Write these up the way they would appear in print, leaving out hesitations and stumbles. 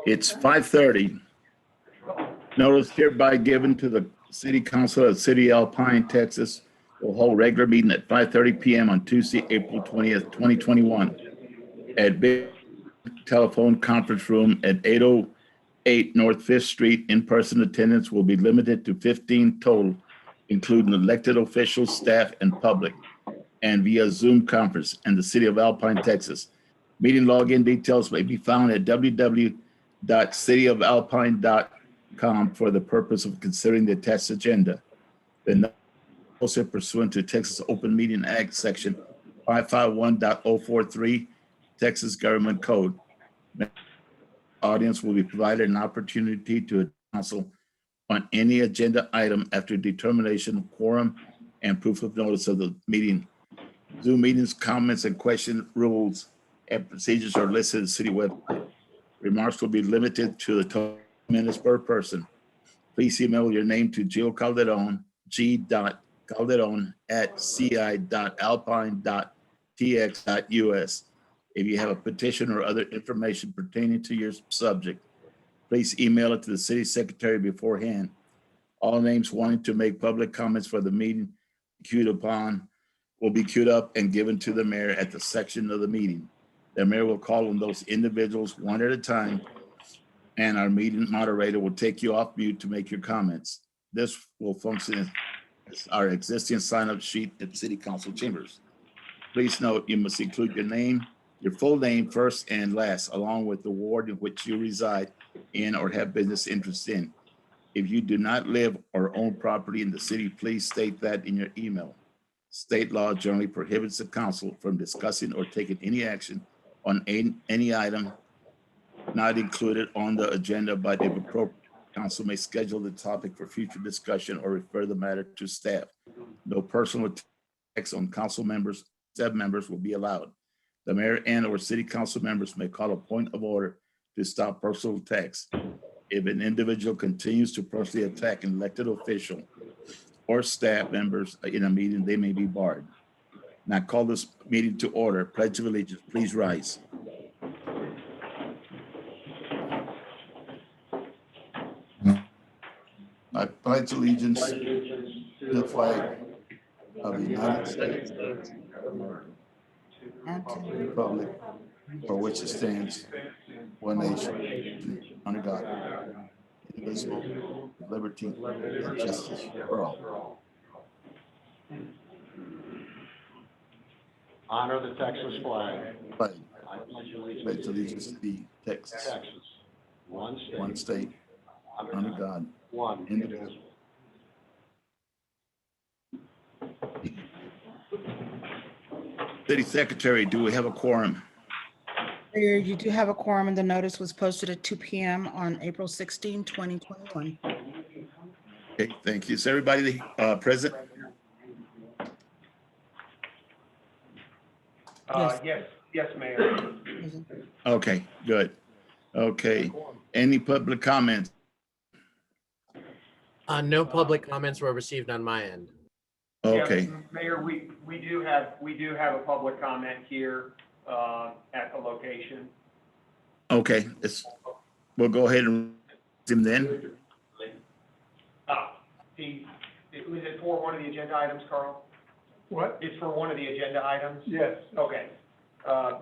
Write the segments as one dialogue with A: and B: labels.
A: It's 5:30. Notice hereby given to the City Council of the City of Alpine, Texas, will hold regular meeting at 5:30 p.m. on Tuesday, April 20th, 2021 at Big Telephone Conference Room at 808 North Fifth Street. In-person attendance will be limited to 15 total, including elected officials, staff, and public, and via Zoom conference in the City of Alpine, Texas. Meeting login details may be found at www.cityofalpine.com for the purpose of considering the attached agenda. The notice pursuant to Texas Open Meeting Act, Section 551.043, Texas Government Code. Audience will be provided an opportunity to counsel on any agenda item after determination of quorum and proof of notice of the meeting. Zoom meetings, comments, and question rules and procedures are listed in the city website. Remarks will be limited to the 20 minutes per person. Please email your name to Gio Calderon, g.calderon@ci.alpine.tx.us. If you have a petition or other information pertaining to your subject, please email it to the city secretary beforehand. All names wanting to make public comments for the meeting will be queued up and given to the mayor at the section of the meeting. The mayor will call on those individuals one at a time, and our meeting moderator will take you off mute to make your comments. This will function as our existing sign-up sheet at City Council chambers. Please note you must include your name, your full name first and last, along with the ward in which you reside in or have business interest in. If you do not live or own property in the city, please state that in your email. State law generally prohibits the council from discussing or taking any action on any item not included on the agenda, but if appropriate, council may schedule the topic for future discussion or refer the matter to staff. No personal attacks on council members, staff members will be allowed. The mayor and or city council members may call a point of order to stop personal attacks. If an individual continues to personally attack an elected official or staff members in a meeting, they may be barred. Now call this meeting to order. Pledge of Allegiance, please rise. I pledge allegiance to the flag of the United States and to the republic for which it stands, one nation, under God, indivisible, with liberty and justice for all.
B: Honor the Texas flag.
A: Pledge
B: I pledge
A: allegiance to the Texas, one state, under God,
B: one
A: indivisible. City Secretary, do we have a quorum?
C: Mayor, you do have a quorum, and the notice was posted at 2 p.m. on April 16, 2021.
A: Okay, thank you. Is everybody present?
D: Yes, Mayor.
A: Okay, good. Okay, any public comments?
E: No public comments were received on my end.
A: Okay,
D: Yes, Mayor, we do have a public comment here at the location.
A: okay, we'll go ahead and him then.
D: Was it for one of the agenda items, Carl?
F: What?
D: It's for one of the agenda items?
F: Yes.
D: Okay.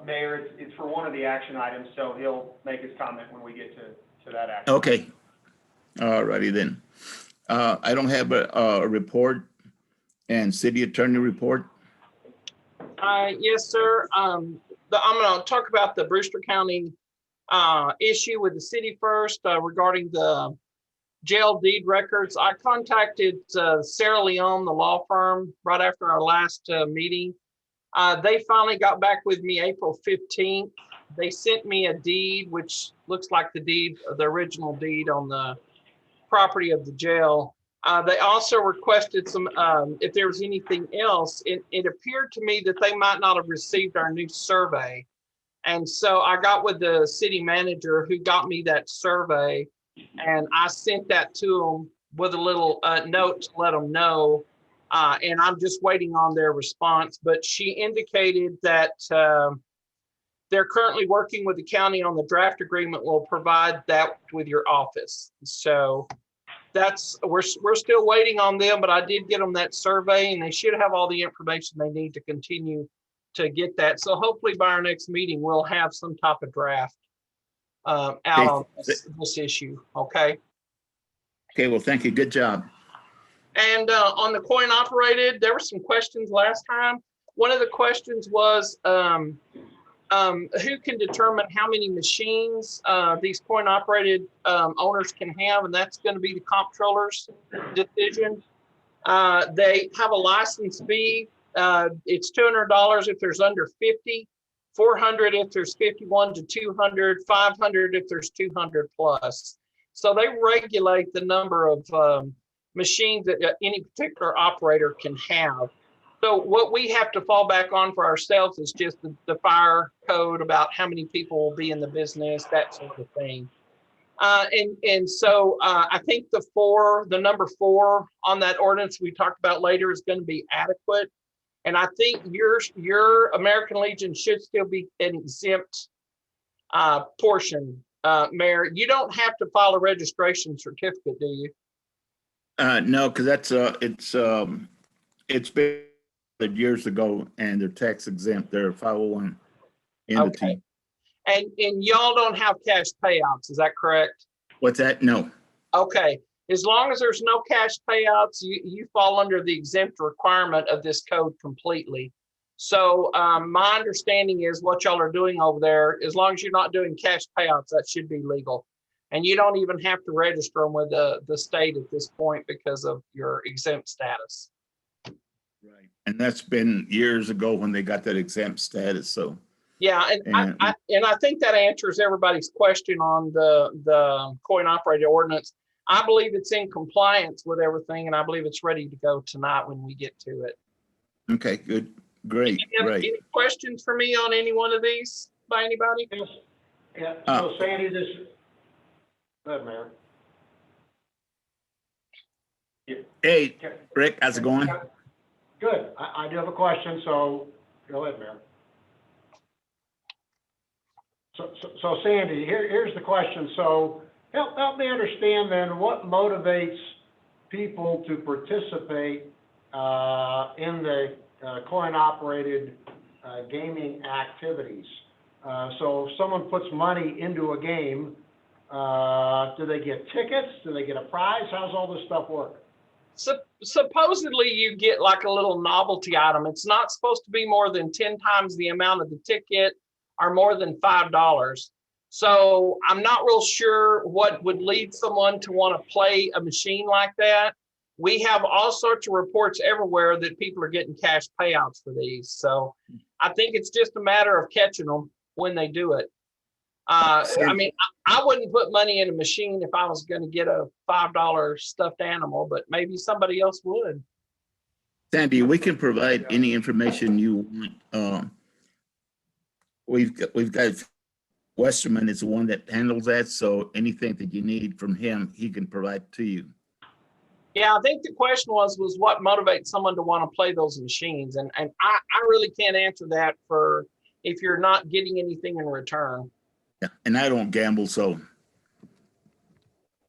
D: Mayor, it's for one of the action items, so he'll make his comment when we get to that action.
A: Okay, all righty then. I don't have a report and city attorney report.
G: Yes, sir. I'm going to talk about the Brewster County issue with the city first regarding the jail deed records. I contacted Sarah Leone, the law firm, right after our last meeting. They finally got back with me April 15th. They sent me a deed, which looks like the original deed on the property of the jail. They also requested some, if there was anything else. It appeared to me that they might not have received our new survey. And so I got with the city manager who got me that survey, and I sent that to them with a little note to let them know. And I'm just waiting on their response. But she indicated that they're currently working with the county on the draft agreement. Will provide that with your office. So we're still waiting on them, but I did get them that survey and they should have all the information they need to continue to get that. So hopefully by our next meeting, we'll have some type of draft out on this issue. Okay.
A: Okay, well, thank you. Good job.
G: And on the coin operated, there were some questions last time. One of the questions was who can determine how many machines these coin operated owners can have, and that's going to be the comptroller's decision. They have a license fee. It's $200 if there's under 50, $400 if there's 51 to 200, $500 if there's 200 plus. So they regulate the number of machines that any particular operator can have. So what we have to fall back on for ourselves is just the fire code about how many people will be in the business, that sort of thing. So I think the number 4 on that ordinance we talked about later is going to be adequate. And I think your American Legion should still be an exempt portion. Mayor, you don't have to file a registration certificate, do you?
A: No, because it's been years ago and they're tax exempt. They're 501 entity.
G: Okay. And y'all don't have cash payouts, is that correct?
A: What's that? No.
G: Okay. As long as there's no cash payouts, you fall under the exempt requirement of this code completely. So my understanding is what y'all are doing over there, as long as you're not doing cash payouts, that should be legal. And you don't even have to register them with the state at this point because of your exempt status.
A: Right. And that's been years ago when they got that exempt status. So
G: yeah, and I think that answers everybody's question on the coin operated ordinance. I believe it's in compliance with everything, and I believe it's ready to go tonight when we get to it.
A: okay, good, great, great.
G: Any questions for me on any one of these by anybody?
B: Yeah, so Sandy, go ahead, Mayor.
A: Hey, Rick, how's it going?
B: Good. I do have a question, so go ahead, Mayor. So Sandy, here's the question. So help me understand then what motivates people to participate in the coin-operated gaming activities. So if someone puts money into a game, do they get tickets? Do they get a prize? How's all this stuff work?
G: Supposedly you get like a little novelty item. It's not supposed to be more than 10 times the amount of the ticket or more than $5. So I'm not real sure what would lead someone to want to play a machine like that. We have all sorts of reports everywhere that people are getting cash payouts for these. So I think it's just a matter of catching them when they do it. I mean, I wouldn't put money in a machine if I was going to get a $5 stuffed animal, but maybe somebody else would.
A: Sandy, we can provide any information you want. We've got Westerman is the one that handles that, so anything that you need from him, he can provide to you.
G: Yeah, I think the question was what motivates someone to want to play those machines, and I really can't answer that for if you're not getting anything in return.
A: Yeah, and I don't gamble, so,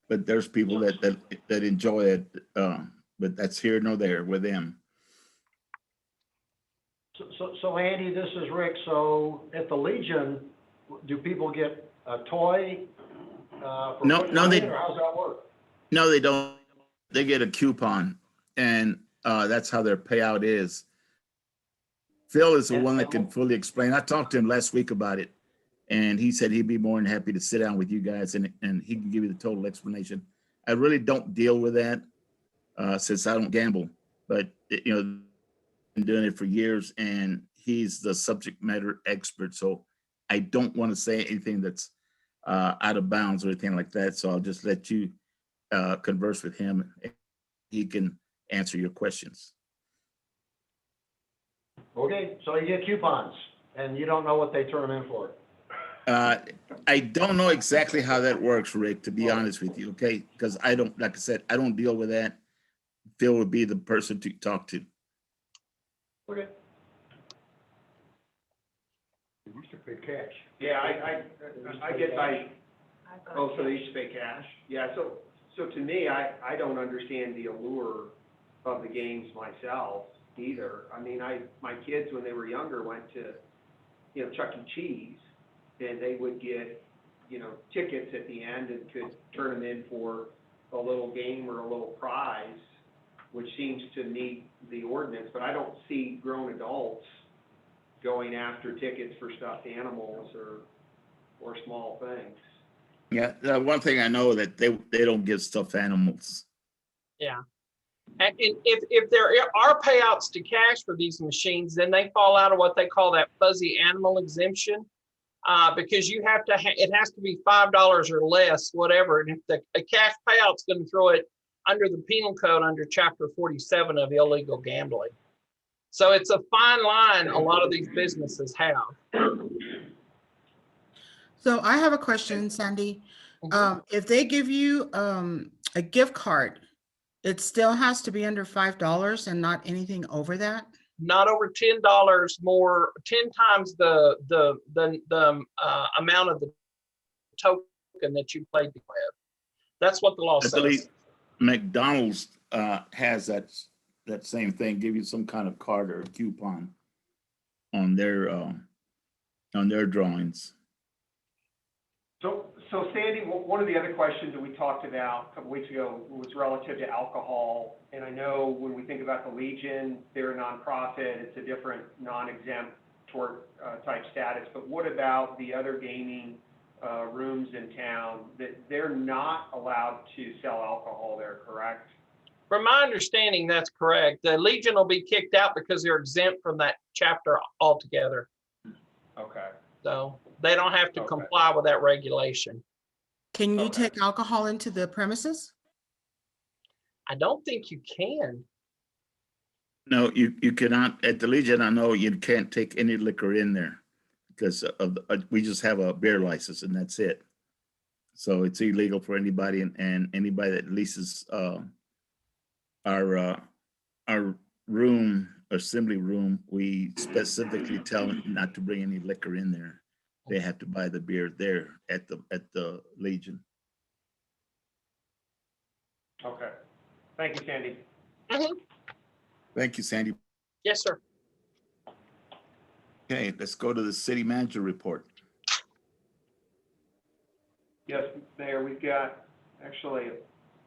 A: but there's people that enjoy it, but that's here nor there with them.
B: So Andy, this is Rick. So at the Legion, do people get a toy? For
A: No,
B: putting
A: no,
B: money,
A: they-
B: or how's that work?
A: No, they don't. They get a coupon, and that's how their payout is. Phil is the one that can fully explain. I talked to him last week about it, and he said he'd be more than happy to sit down with you guys and he can give you the total explanation. I really don't deal with that since I don't gamble, but you know, been doing it for years, and he's the subject matter expert. So I don't want to say anything that's out of bounds or anything like that. So I'll just let you converse with him. He can answer your questions.
B: Okay, so you get coupons, and you don't know what they turn them in for.
A: I don't know exactly how that works, Rick, to be honest with you, okay? Because I don't, like I said, I don't deal with that. Phil would be the person to talk to.
B: Okay. Good catch.
D: Yeah, I guess oh, so they used to pay cash? Yeah, so to me, I don't understand the allure of the games myself either. I mean, my kids, when they were younger, went to, you know, Chuck E. Cheese, and they would get, you know, tickets at the end and could turn them in for a little game or a little prize, which seems to meet the ordinance, but I don't see grown adults going after tickets for stuffed animals or small things.
A: Yeah, one thing I know that they don't give stuffed animals.
G: Yeah. And if there are payouts to cash for these machines, then they fall out of what they call that fuzzy animal exemption. Because you have to, it has to be $5 or less, whatever. And if a cash payout's going to throw it under the penal code under chapter 47 of illegal gambling. So it's a fine line a lot of these businesses have.
C: So I have a question, Sandy. If they give you a gift card, it still has to be under $5 and not anything over that?
G: Not over $10 more, 10 times the amount of the token that you played with. That's what the law
A: I believe
G: says.
A: McDonald's has that same thing, give you some kind of card or coupon on their drawings.
D: So Sandy, one of the other questions that we talked about a couple weeks ago was relative to alcohol. And I know when we think about the Legion, they're a nonprofit, it's a different non-exempt tort type status. But what about the other gaming rooms in town that they're not allowed to sell alcohol there, correct?
G: From my understanding, that's correct. The Legion will be kicked out because they're exempt from that chapter altogether.
D: Okay.
G: So they don't have to
D: Okay.
G: comply with that regulation.
C: Can you
D: Okay.
C: take alcohol into the premises?
G: I don't think you can.
A: No, you cannot, at the Legion, I know you can't take any liquor in there because we just have a beer license and that's it. So it's illegal for anybody and anybody that leases our room, assembly room, we specifically tell them not to bring any liquor in there. They have to buy the beer there at the Legion.
D: Okay. Thank you, Sandy.
G: Mhm.
A: Thank you, Sandy.
G: Yes, sir.
A: Okay, let's go to the city manager report.
D: Yes, Mayor, we've got actually a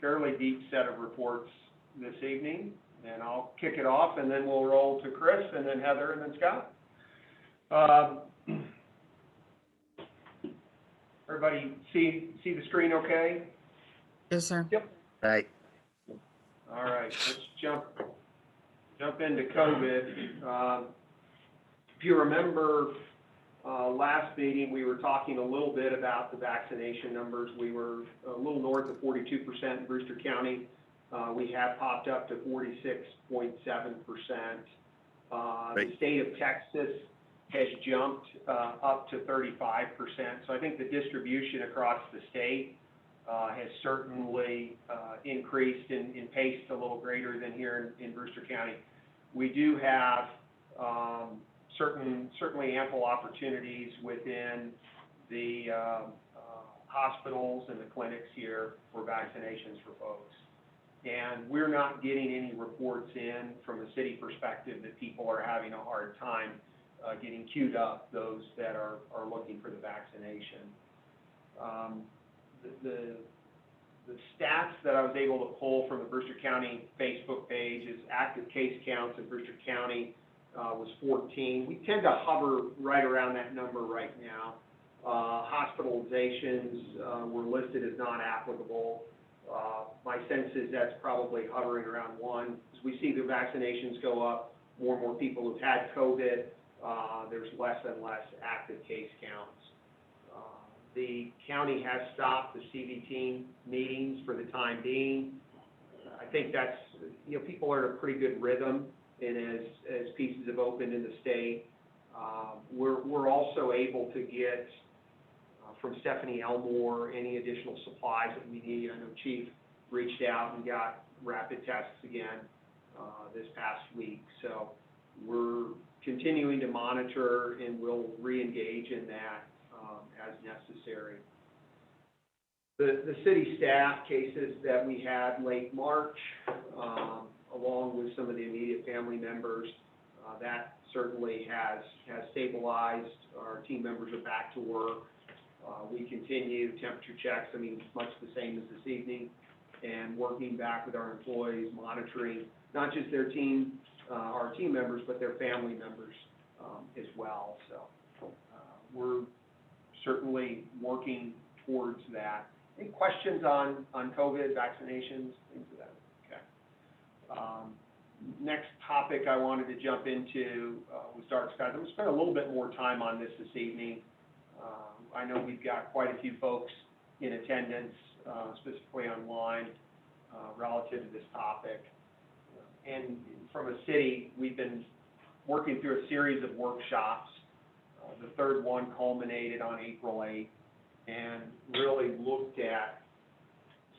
D: fairly deep set of reports this evening, and I'll kick it off, and then we'll roll to Chris, and then Heather, and then Scott. Everybody see the screen okay?
C: Yes, sir.
A: Right.
D: All right, let's jump into COVID. If you remember, last meeting, we were talking a little bit about the vaccination numbers. We were a little north of 42% in Brewster County. We have popped up to 46.7%. The state of Texas has jumped up to 35%. So I think the distribution across the state has certainly increased and paced a little greater than here in Brewster County. We do have certainly ample opportunities within the hospitals and the clinics here for vaccinations for folks. And we're not getting any reports in from a city perspective that people are having a hard time getting queued up, those that are looking for the vaccination. The stats that I was able to pull from the Brewster County Facebook page is active case counts in Brewster County was 14. We tend to hover right around that number right now. Hospitalizations were listed as non-applicable. My sense is that's probably hovering around 1. As we see the vaccinations go up, more and more people who've had COVID, there's less and less active case counts. The county has stopped the CVT meetings for the time being. I think that's, people are in a pretty good rhythm, and as pieces have opened in the state, we're also able to get from Stephanie Elmore any additional supplies that we need. I know Chief reached out and got rapid tests again this past week. So we're continuing to monitor and we'll re-engage in that as necessary. The city staff cases that we had late March, along with some of the immediate family members, that certainly has stabilized. Our team members are back to work. We continue temperature checks, I mean, much the same as this evening, and working back with our employees, monitoring not just their team, our team members, but their family members as well. So we're certainly working towards that. Any questions on COVID, vaccinations, things of that? Okay. Next topic I wanted to jump into was dark skies. I'm going to spend a little bit more time on this evening. I know we've got quite a few folks in attendance, specifically online, relative to this topic. And from a city, we've been working through a series of workshops. The third one culminated on April 8th and really looked at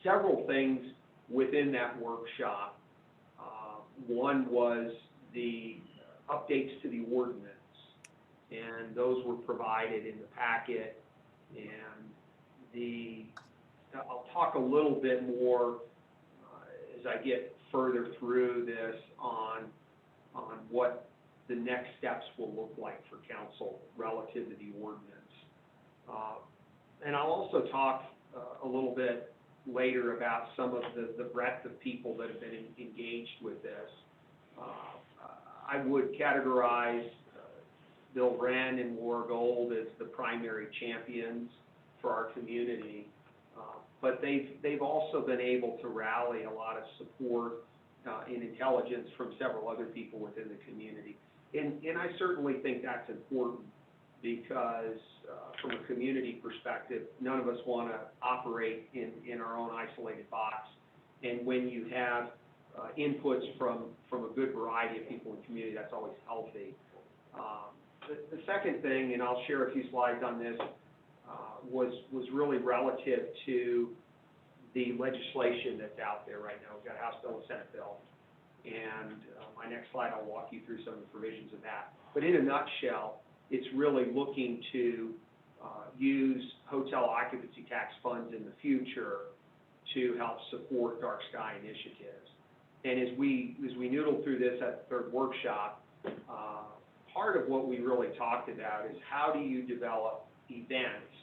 D: several things within that workshop. One was the updates to the ordinance, and those were provided in the packet. And I'll talk a little bit more as I get further through this on what the next steps will look like for council relative to the ordinance. And I'll also talk a little bit later about some of the breadth of people that have been engaged with this. I would categorize Bill Wren and Laura Gold as the primary champions for our community, but they've also been able to rally a lot of support and intelligence from several other people within the community. And I certainly think that's important because from a community perspective, none of us want to operate in our own isolated box. And when you have inputs from a good variety of people in the community, that's always healthy. The second thing, and I'll share a few slides on this, was really relative to the legislation that's out there right now. We've got a House bill and Senate bill. And my next slide, I'll walk you through some of the provisions of that. But in a nutshell, it's really looking to use hotel occupancy tax funds in the future to help support dark sky initiatives. And as we noodled through this at the third workshop, part of what we really talked about is how do you develop events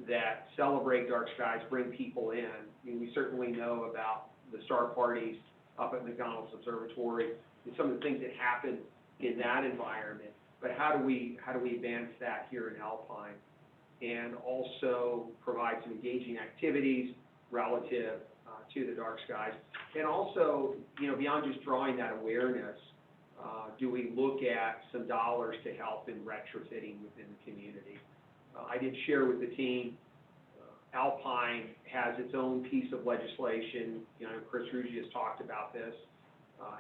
D: that celebrate dark skies, bring people in. I mean, we certainly know about the star parties up at McDonald's Observatory and some of the things that happen in that environment. But how do we advance that here in Alpine and also provide some engaging activities relative to the dark skies? And also, beyond just drawing that awareness, do we look at some dollars to help in retrofitting within the community? I did share with the team, Alpine has its own piece of legislation. Chris Ruggi has talked about this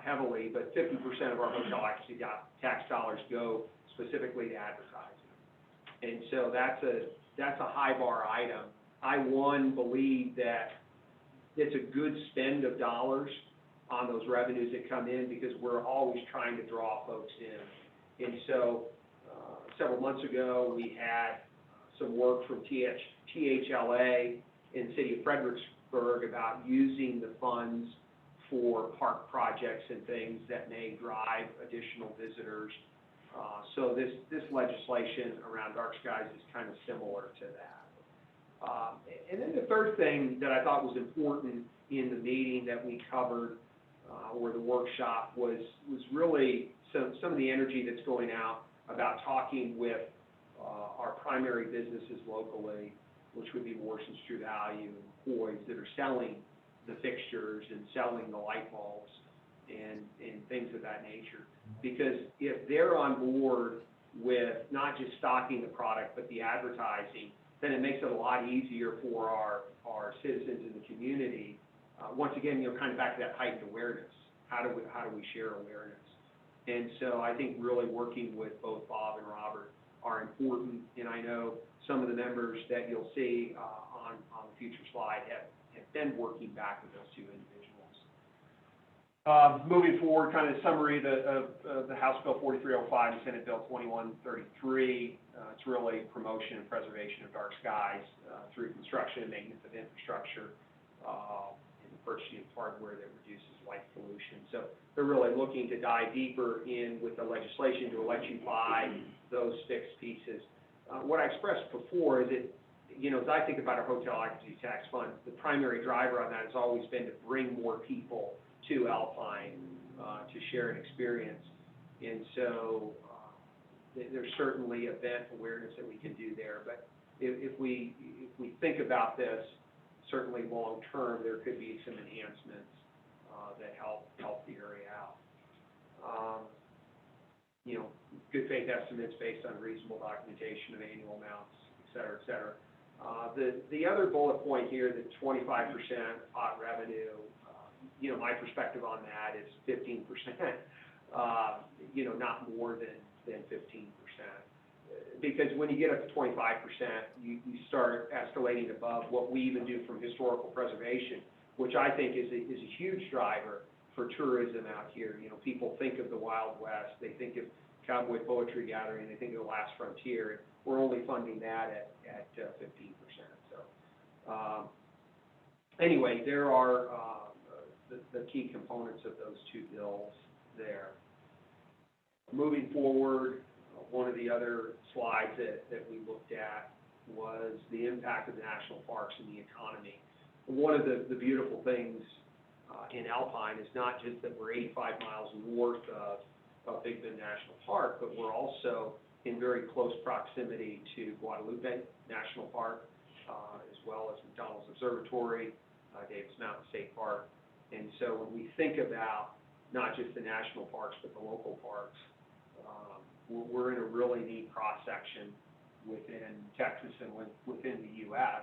D: heavily, but 50% of our hotel occupancy tax dollars go specifically to advertising. And so that's a high bar item. I, believe that it's a good spend of dollars on those revenues that come in because we're always trying to draw folks in. And so several months ago, we had some work from THLA in the city of Fredericksburg about using the funds for park projects and things that may drive additional visitors. So this legislation around dark skies is kind of similar to that. And then the third thing that I thought was important in the meeting that we covered, or the workshop, was really some of the energy that's going out about talking with our primary businesses locally, which would be Morrison's True Value and Coy's, that are selling the fixtures and selling the light bulbs and things of that nature. Because if they're on board with not just stocking the product, but the advertising, then it makes it a lot easier for our citizens in the community. Once again, kind of back to that heightened awareness. How do we share awareness? And so I think really working with both Bob and Robert are important, and I know some of the members that you'll see on the future slide have been working back with those two individuals. Moving forward, kind of summary of the House Bill 4305 and Senate Bill 2133. It's really promotion and preservation of dark skies through construction and maintenance of infrastructure and the purchasing of hardware that reduces light pollution. So they're really looking to dive deeper in with the legislation to electrify those fixed pieces. What I expressed before is that, you know, as I think about our hotel occupancy tax fund, the primary driver on that has always been to bring more people to Alpine to share an experience. And so there's certainly event awareness that we can do there. But if we think about this, certainly long term, there could be some enhancements that help the area out. You know, good faith estimates based on reasonable documentation of annual amounts, et cetera, et cetera. The other bullet point here, the 25% hot revenue, you know, my perspective on that is 15%, you know, not more than 15%. Because when you get up to 25%, you start escalating above what we even do from historical preservation, which I think is a huge driver for tourism out here. You know, people think of the Wild West, they think of cowboy poetry gathering, they think of the Last Frontier. We're only funding that at 15%. So anyway, there are the key components of those two bills there. Moving forward, one of the other slides that we looked at was the impact of the national parks in the economy. One of the beautiful things in Alpine is not just that we're 85 miles north of Big Bend National Park, but we're also in very close proximity to Guadalupe National Park, as well as McDonald's Observatory, Davis Mountain State Park. And so when we think about not just the national parks, but the local parks, we're in a really neat cross-section within Texas and within the U.S.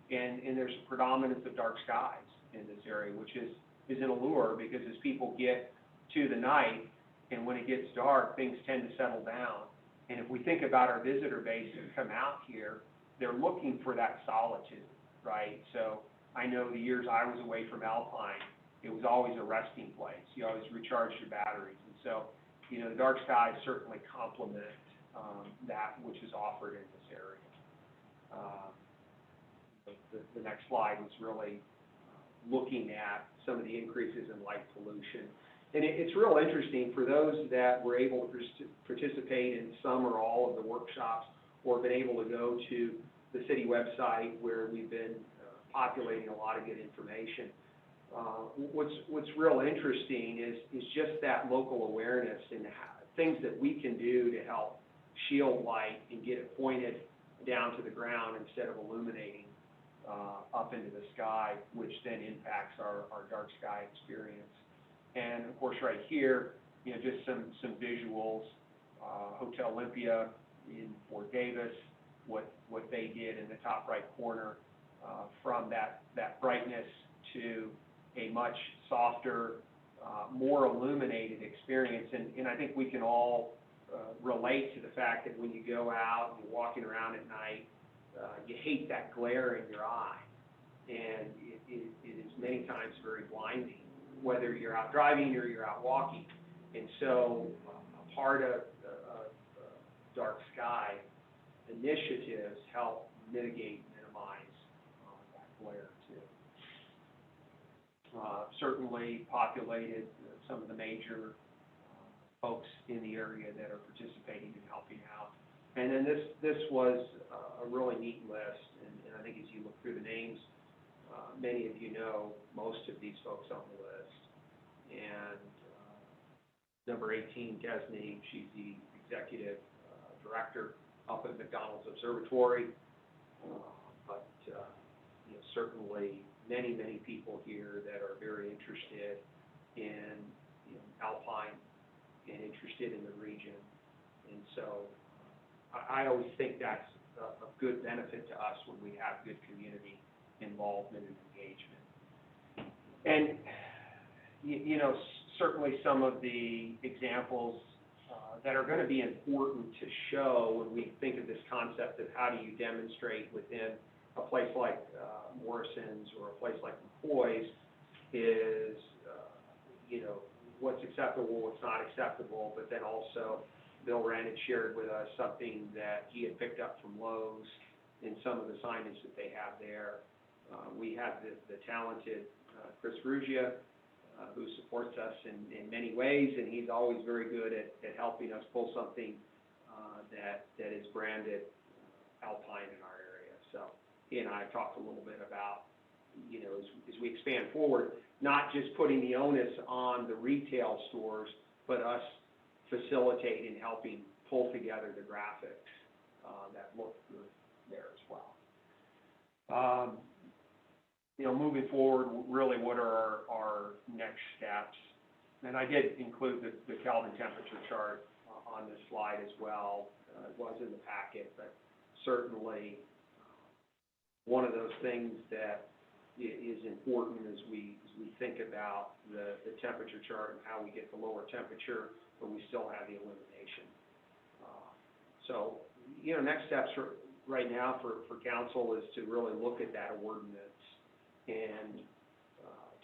D: And there's a predominance of dark skies in this area, which is an allure, because as people get to the night and when it gets dark, things tend to settle down. And if we think about our visitor base that come out here, they're looking for that solitude, right? So I know the years I was away from Alpine, it was always a resting place. You always recharged your batteries. And so, you know, the dark skies certainly complement that which is offered in this area. The next slide was really looking at some of the increases in light pollution. And it's real interesting for those that were able to participate in some or all of the workshops, or been able to go to the city website where we've been populating a lot of good information. What's real interesting is just that local awareness and things that we can do to help shield light and get it pointed down to the ground instead of illuminating up into the sky, which then impacts our dark sky experience. And of course, right here, you know, just some visuals. Hotel Olympia in Fort Davis, what they did in the top right corner, from that brightness to a much softer, more illuminated experience. And I think we can all relate to the fact that when you go out and you're walking around at night, you hate that glare in your eye. And it is many times very blinding, whether you're out driving or you're out walking. And so a part of dark sky initiatives help mitigate, minimize that glare too. Certainly populated some of the major folks in the area that are participating and helping out. And then this was a really neat list, and I think as you look through the names, many of you know most of these folks on the list. And number 18, Desney, she's the executive director up at McDonald's Observatory. But you know, certainly many people here that are very interested in, you know, Alpine and interested in the region. And so I always think that's a good benefit to us when we have good community involvement and engagement. And you know, certainly some of the examples that are going to be important to show when we think of this concept of how do you demonstrate within a place like Morrison's or a place like McCoy's is, you know, what's acceptable, what's not acceptable, but then also Bill Wren had shared with us something that he had picked up from Lowe's in some of the signage that they have there. We have the talented Chris Rugia, who supports us in many ways, and he's always very good at helping us pull something that is branded Alpine in our area. So he and I have talked a little bit about, you know, as we expand forward, not just putting the onus on the retail stores, but us facilitating, helping pull together the graphics that look good there as well. You know, moving forward, really, what are our next steps? And I did include the Kelvin temperature chart on this slide as well. It was in the packet, but certainly one of those things that is important as we think about the temperature chart and how we get the lower temperature, but we still have the illumination. So, you know, next steps right now for council is to really look at that ordinance. And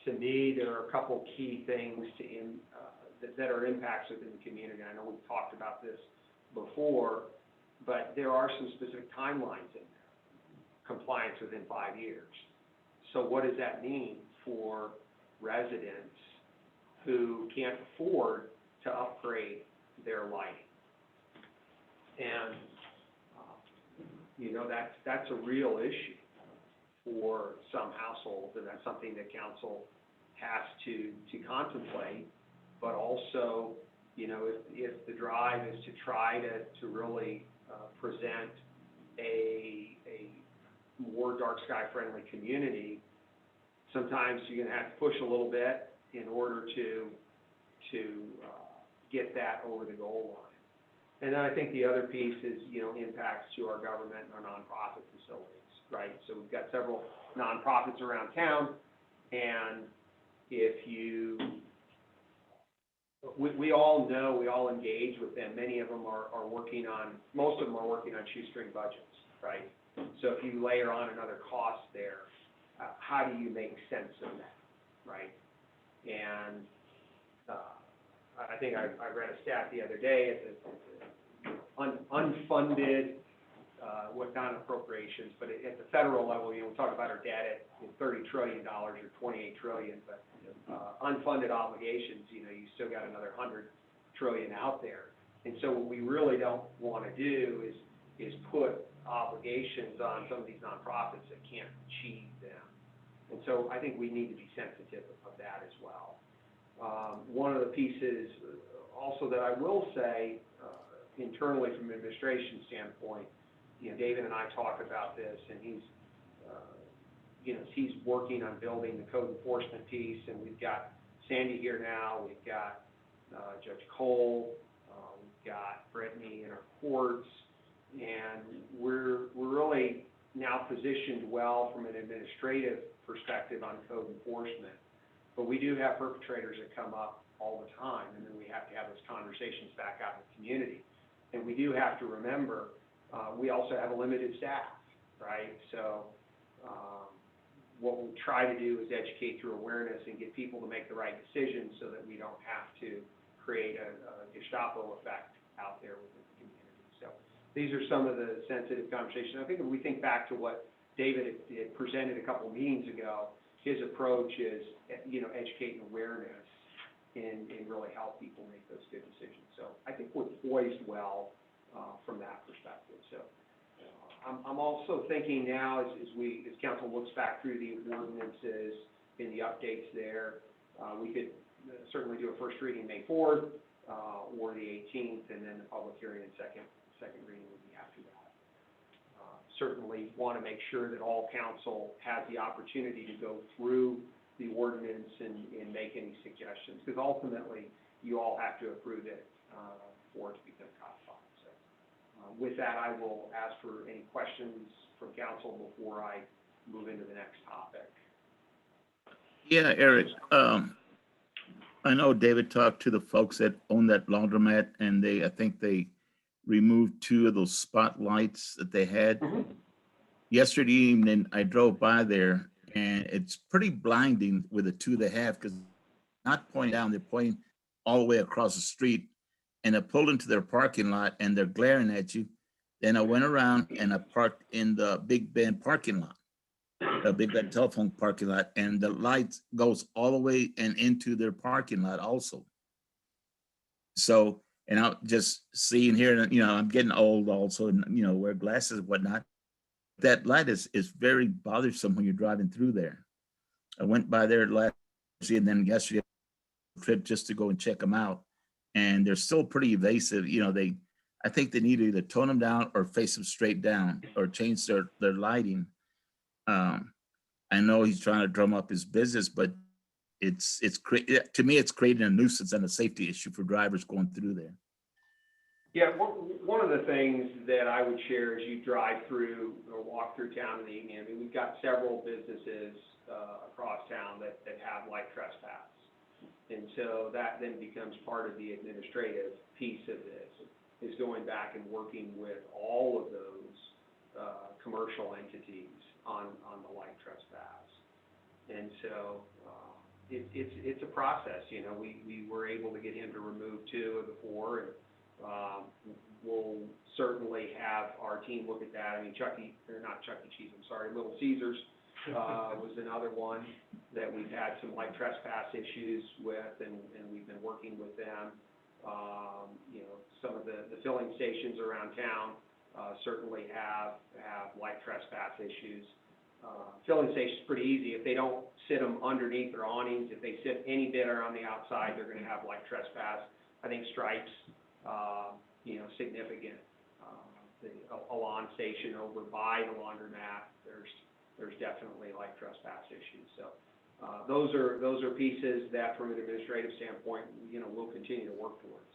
D: to me, there are a couple key things that are impacts within the community. I know we've talked about this before, but there are some specific timelines in there. Compliance within 5 years. So what does that mean for residents who can't afford to upgrade their lighting? And, you know, that's a real issue for some households, and that's something that council has to contemplate. But also, you know, if the drive is to try to really present a more dark sky friendly community, sometimes you're going to have to push a little bit in order to get that over the goal line. And then I think the other piece is, you know, impacts to our government and our nonprofit facilities, right? So we've got several nonprofits around town, and we all know, we all engage with them. Many of them are working on, most of them are working on shoestring budgets, right? So if you layer on another cost there, how do you make sense of that, right? And I think I read a stat the other day at the unfunded, what not appropriations, but at the federal level, you know, we talk about our debt at $30 trillion or $28 trillion, but unfunded obligations, you know, you still got another $100 trillion out there. And so what we really don't want to do is put obligations on some of these nonprofits that can't achieve them. And so I think we need to be sensitive of that as well. One of the pieces also that I will say internally from an administration standpoint, you know, David and I talk about this, and he's working on building the code enforcement piece, and we've got Sandy here now, we've got Judge Cole, we've got Brittany in our courts, and we're really now positioned well from an administrative perspective on code enforcement. But we do have perpetrators that come up all the time, and then we have to have those conversations back out in the community. And we do have to remember, we also have a limited staff, right? So what we try to do is educate through awareness and get people to make the right decisions so that we don't have to create a Gestapo effect out there within the community. So these are some of the sensitive conversations. I think if we think back to what David had presented a couple meetings ago, his approach is, you know, educate and awareness and really help people make those good decisions. So I think we're poised well from that perspective. So I'm also thinking now as council looks back through the ordinances and the updates there, we could certainly do a first reading May 4th or the 18th, and then the public hearing and second reading would be after that. Certainly want to make sure that all council has the opportunity to go through the ordinance and make any suggestions, because ultimately you all have to approve it for it to become codified. So with that, I will ask for any questions from council before I move into the next topic.
A: Yeah, Eric, I know David talked to the folks that own that laundromat, and I think they removed 2 of those spotlights that they had.
B: Mm-hmm.
A: Yesterday evening, I drove by there, and it's pretty blinding with the 2 they have, because not pointing down, they're pointing all the way across the street. And I pulled into their parking lot and they're glaring at you. Then I went around and I parked in the Big Bend parking lot, the Big Bend telephone parking lot, and the light goes all the way and into their parking lot also. So, and I'm just seeing here, you know, I'm getting old also, and, you know, wear glasses and whatnot. That light is very bothersome when you're driving through there. I went by there last year and then yesterday trip just to go and check them out. And they're still pretty evasive. You know, I think they need to either tone them down or face them straight down or change their lighting. I know he's trying to drum up his business, but to me, it's creating a nuisance and a safety issue for drivers going through there.
D: Yeah, one of the things that I would share as you drive through or walk through town in the evening, I mean, we've got several businesses across town that have light trespass. And so that then becomes part of the administrative piece of this, is going back and working with all of those commercial entities on the light trespass. And so it's a process, you know. We were able to get him to remove 2 of the 4, and we'll certainly have our team look at that. I mean, Little Caesars was another one that we've had some light trespass issues with, and we've been working with them. You know, some of the filling stations around town certainly have light trespass issues. Filling stations pretty easy. If they don't sit them underneath their awnings, if they sit any bit around the outside, they're going to have light trespass. I think Stripes, you know, significant. The Alon station over by the laundromat, there's definitely light trespass issues. So those are pieces that, from an administrative standpoint, you know, we'll continue to work towards.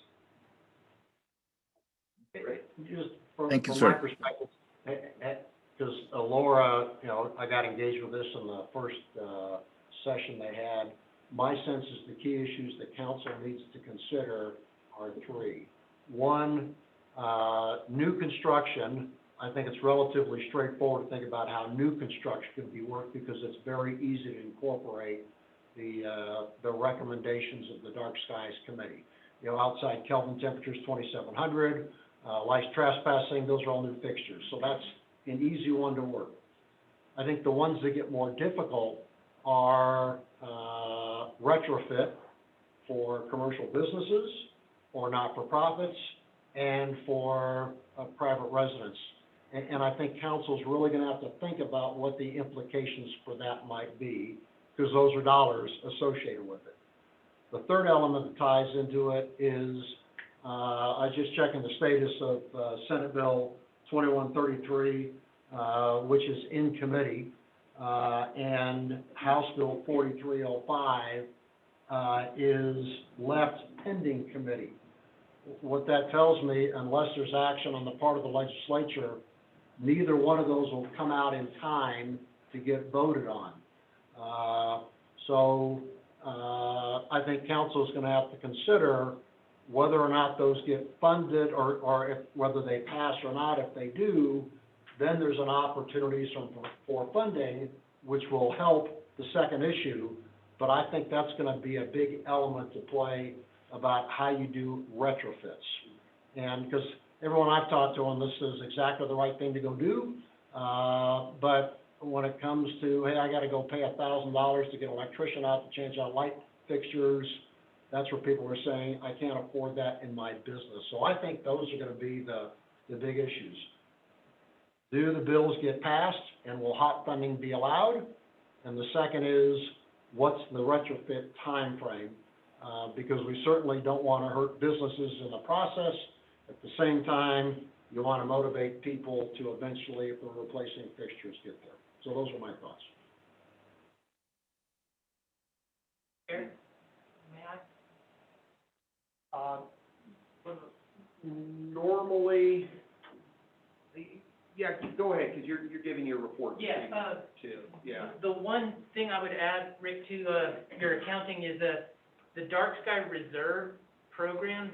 B: Great. Just from
A: Thank you,
B: my
A: sir.
B: perspective, because Laura, you know, I got engaged with this in the first session they had. My sense is the key issues that council needs to consider are 3. 1, new construction. I think it's relatively straightforward to think about how new construction can be worked, because it's very easy to incorporate the recommendations of the Dark Skies Committee. You know, outside Kelvin temperatures 2,700, light trespassing, those are all new fixtures. So that's an easy one to work. I think the ones that get more difficult are retrofit for commercial businesses, or not-for-profits, and for private residents. And I think council's really going to have to think about what the implications for that might be, because those are dollars associated with it. The third element that ties into it is, I just checking the status of Senate Bill 2133, which is in committee, and House Bill 4305 is left pending committee. What that tells me, unless there's action on the part of the legislature, neither one of those will come out in time to get voted on. I think council is going to have to consider whether or not those get funded, or whether they pass or not. If they do, then there's an opportunity for funding, which will help the second issue. But I think that's going to be a big element to play about how you do retrofits. And because everyone I've talked to on this is exactly the right thing to go do. But when it comes to, hey, I got to go pay $1,000 to get an electrician out to change out light fixtures, that's where people are saying, I can't afford that in my business. So I think those are going to be the big issues. Do the bills get passed, and will hot funding be allowed? And the second is, what's the retrofit time frame? Because we certainly don't want to hurt businesses in the process. At the same time, you want to motivate people to eventually, if they're replacing fixtures, get there. So those are my thoughts.
F: Aaron, may I?
D: Normally, yeah, go ahead, because you're giving your report.
F: Yeah,
D: too. Yeah.
F: The one thing I would add, Rick, to your accounting is the Dark Sky Reserve program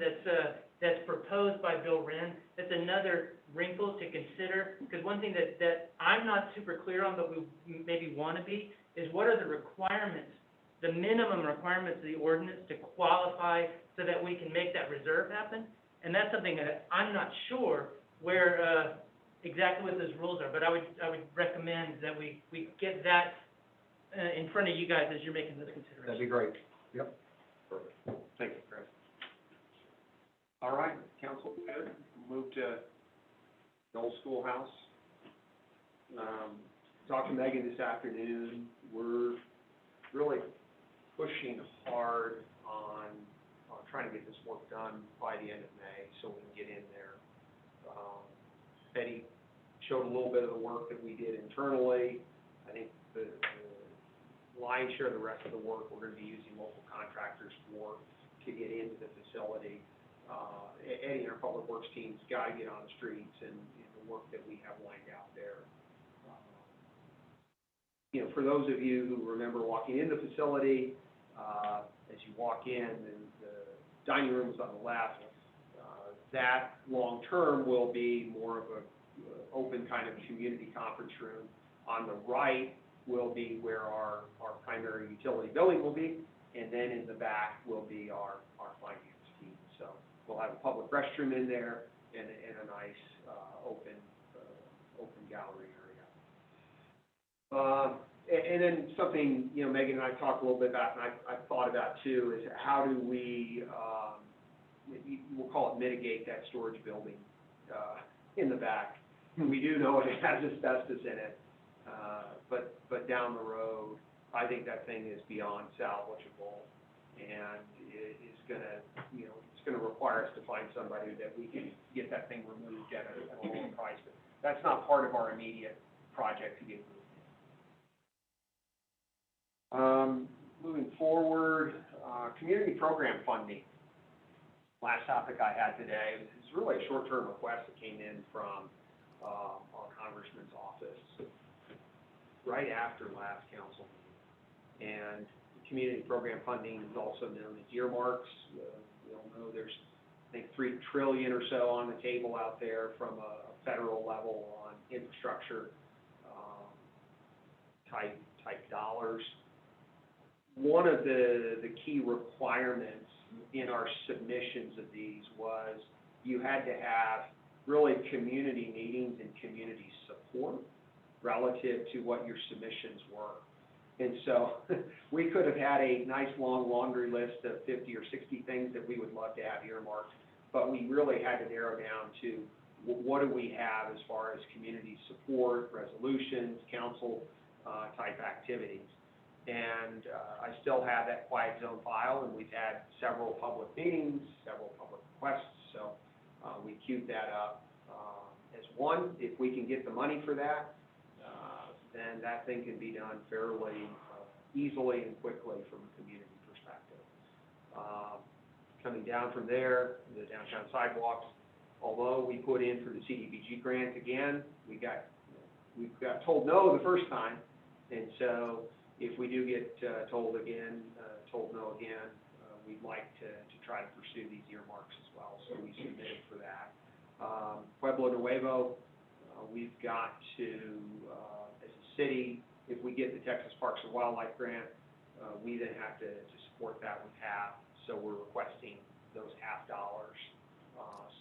F: that's proposed by Bill Wren. That's another wrinkle to consider, because one thing that I'm not super clear on, but we maybe want to be, is what are the requirements the minimum requirements of the ordinance to qualify so that we can make that reserve happen. And that's something that I'm not sure where, exactly what those rules are, but I would recommend that we get that, in front of you guys as you're making those considerations.
B: That'd be great. Yep.
D: Perfect. Thank you, Chris. All right, council, good. Move to the old schoolhouse. Talked to Megan this afternoon. We're really pushing hard on trying to get this work done by the end of May so we can get in there. Betty showed a little bit of the work that we did internally. I think the lion's share of the rest of the work, we're gonna be using local contractors for to get into the facility. Eddie and our public works team's gotta get on the streets and the work that we have lined out there. You know, for those of you who remember walking in the facility, as you walk in, and the dining room is on the left, that long-term will be more of a open kind of community conference room. On the right will be where our primary utility building will be, and then in the back will be our finance team. So we'll have a public restroom in there and a nice open gallery area. And then something, you know, Megan and I talked a little bit about, and I've thought about too, is how do we, we'll call it mitigate that storage building in the back. We do know it has asbestos in it, but down the road, I think that thing is beyond salvageable, and it is gonna, you know, it's gonna require us to find somebody that we can get that thing removed at a lower price. But that's not part of our immediate project to get moved. Moving forward, community program funding. Last topic I had today is really a short-term request that came in from our congressman's office right after last council meeting. And community program funding is also known as earmarks. We all know there's, I think, $3 trillion or so on the table out there from a federal level on infrastructure type dollars. One of the key requirements in our submissions of these was you had to have really community meetings and community support relative to what your submissions were. And so we could have had a nice long laundry list of 50 or 60 things that we would love to have earmarked, but we really had to narrow down to what do we have as far as community support, resolutions, council type activities. And I still have that quiet zone file, and we've had several public meetings, several public requests, so we queued that up as one. If we can get the money for that, then that thing can be done fairly easily and quickly from a community perspective. Coming down from there, the downtown sidewalks, although we put in for the CDBG grant again, we got told no the first time, and so if we do get told no again, we'd like to try to pursue these earmarks as well, so we submitted for that. Pueblo Nuevo, we've got to, as a city, if we get the Texas Parks and Wildlife grant, we then have to support that with half, so we're requesting those half dollars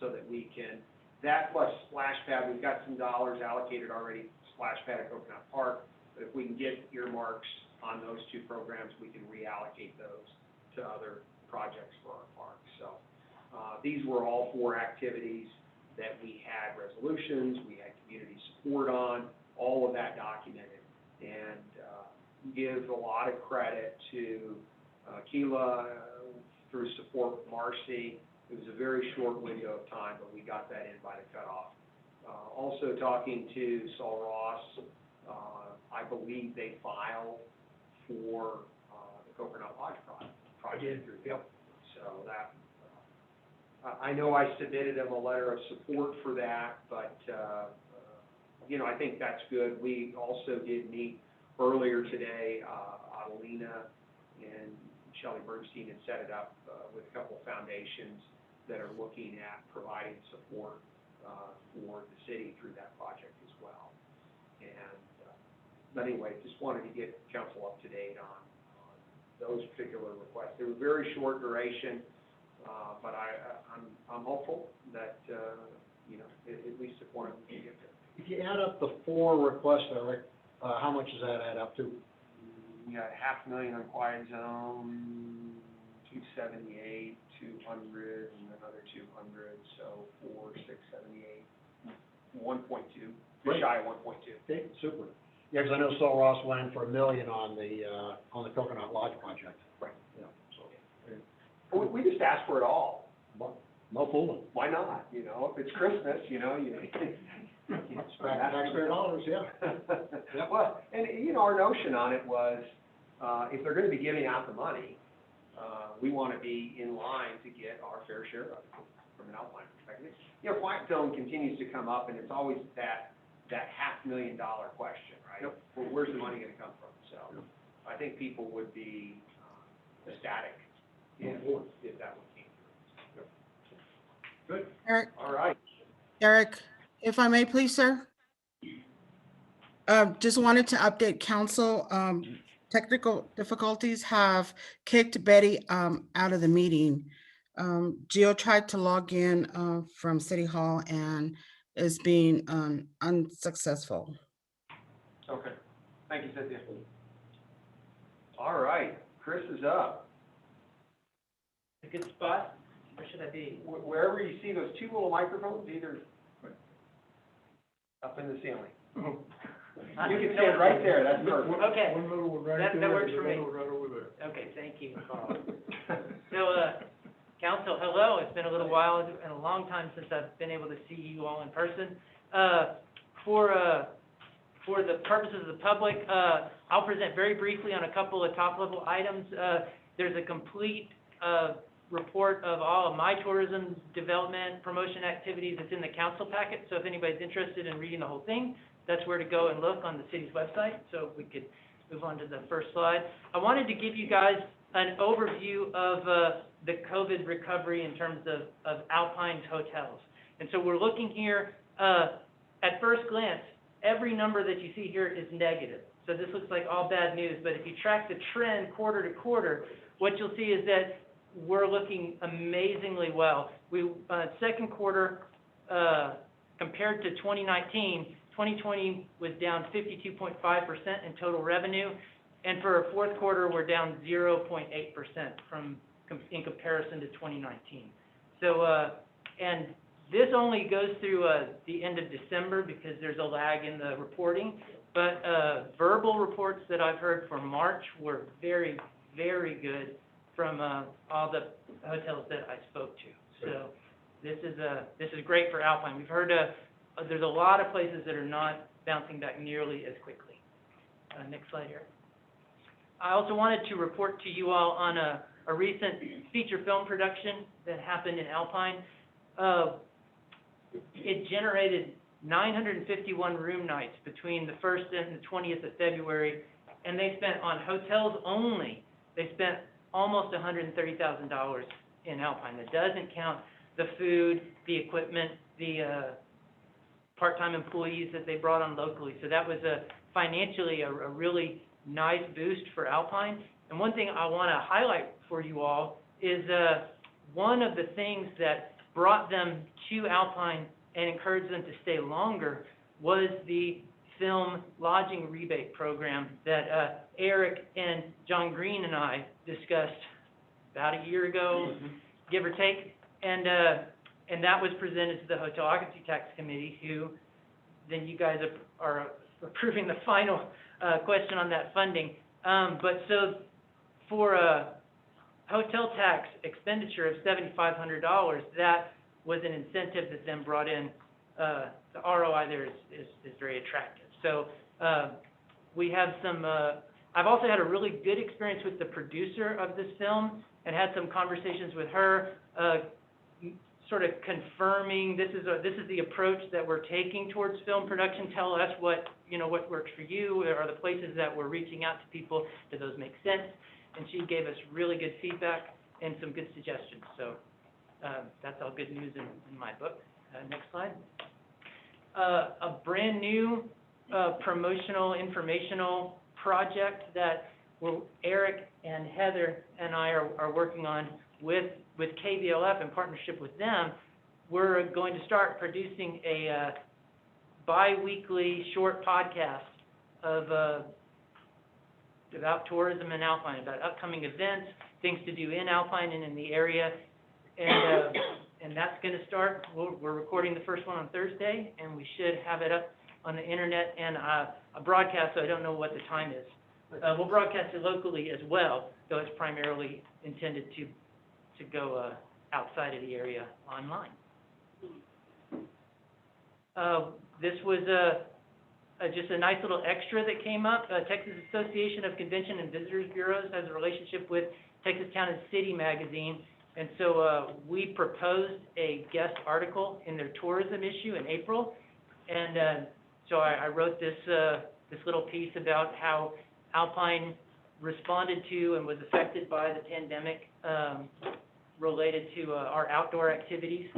D: so that we can, that plus splash pad, we've got some dollars allocated already, splash pad at Coconut Park, but if we can get earmarks on those two programs, we can reallocate those to other projects for our parks. So these were all 4 activities that we had resolutions, we had community support on, all of that documented. And give a lot of credit to Keela through support with Marcy. It was a very short window of time, but we got that in by the cutoff. Also talking to Saul Ross, I believe they filed for the Coconut Lodge project through them. So that, I know I submitted them a letter of support for that, but, you know, I think that's good. We also did meet earlier today, Adelina and Shelley Bernstein had set it up with a couple of foundations that are looking at providing support for the city through that project as well. And but anyway, just wanted to get council up to date on those particular requests. They were very short duration, but I'm hopeful that, at least if one of them can get there.
B: If you add up the 4 requests, Eric, how much does that add up to?
D: We got $500,000 on quiet zone, 278, 200, and another 200, so 4, 6, 7, 8, 1.2, just shy of 1.2.
B: Okay, super. Yeah, because I know Sul Ross went for $1 million on the Coconut Lodge project.
D: Right.
B: Yeah, so,
D: We just asked for it all.
B: no fooling.
D: Why not? If it's Christmas, you
B: Taxpayer dollars, yeah.
D: Well, and, our notion on it was, if they're gonna be giving out the money, we wanna be in line to get our fair share of it from an outline perspective. Quiet zone continues to come up, and it's always that $500,000 question, right? Well, where's the money gonna come from? So, I think people would be ecstatic if that one came through. Good,
C: Eric,
D: all right.
C: Eric, if I may, please, sir. Just wanted to update council. Technical difficulties have kicked Betty out of the meeting. Gio tried to log in from City Hall and is being unsuccessful.
D: Okay, thank you, Cynthia. All right, Chris is up.
F: A good spot? Where should I be?
D: Wherever you see those 2 little microphones, either up in the ceiling. You can stand right there, that's perfect.
F: Okay,
B: One little one right
F: that
B: there,
F: works
B: and
F: for me.
B: another right over there.
F: Okay, thank you. So, council, hello. It's been a little while and a long time since I've been able to see you all in person. For the purposes of the public, I'll present very briefly on a couple of top-level items. There's a complete report of all of my tourism development promotion activities that's in the council packet. So if anybody's interested in reading the whole thing, that's where to go and look on the city's website. So we could move on to the first slide. I wanted to give you guys an overview of the COVID recovery in terms of Alpine's hotels. And so we're looking here, at first glance, every number that you see here is negative. So this looks like all bad news, but if you track the trend quarter to quarter, what you'll see is that we're looking amazingly well. Second quarter, compared to 2019, 2020 was down 52.5% in total revenue, and for our fourth quarter, we're down 0.8% in comparison to 2019. So, and this only goes through the end of December because there's a lag in the reporting, but verbal reports that I've heard for March were very, very good from all the hotels that I spoke to. So this is great for Alpine. We've heard there's a lot of places that are not bouncing back nearly as quickly. Next slide here. I also wanted to report to you all on a recent feature film production that happened in Alpine. It generated 951 room nights between the 1st and the 20th of February, and they spent on hotels only, they spent almost $130,000 in Alpine. That doesn't count the food, the equipment, the part-time employees that they brought on locally. So that was financially a really nice boost for Alpine. And one thing I want to highlight for you all is one of the things that brought them to Alpine and encouraged them to stay longer was the film lodging rebate program that Eric and John Green and I discussed about a year ago, give or take, and that was presented to the Hotel Occupancy Tax Committee, who then you guys are approving the final question on that funding. But so for a hotel tax expenditure of $7,500, that was an incentive that then brought in the ROI there is very attractive. So we have some, I've also had a really good experience with the producer of this film and had some conversations with her, sort of confirming this is the approach that we're taking towards film production. Tell us what works for you. Are the places that we're reaching out to people, do those make sense? And she gave us really good feedback and some good suggestions. So that's all good news in my book. Next slide. A brand new promotional informational project that Eric and Heather and I are working on with KVLF in partnership with them. We're going to start producing a bi-weekly short podcast about tourism in Alpine, about upcoming events, things to do in Alpine and in the area. And that's gonna start, we're recording the first one on Thursday, and we should have it up on the internet and a broadcast, so I don't know what the time is. We'll broadcast it locally as well, though it's primarily intended to go outside of the area online. This was just a nice little extra that came up. Texas Association of Convention and Visitors Bureaus has a relationship with Texas Town and City magazine. And so we proposed a guest article in their tourism issue in April. And so I wrote this little piece about how Alpine responded to and was affected by the pandemic related to our outdoor activities.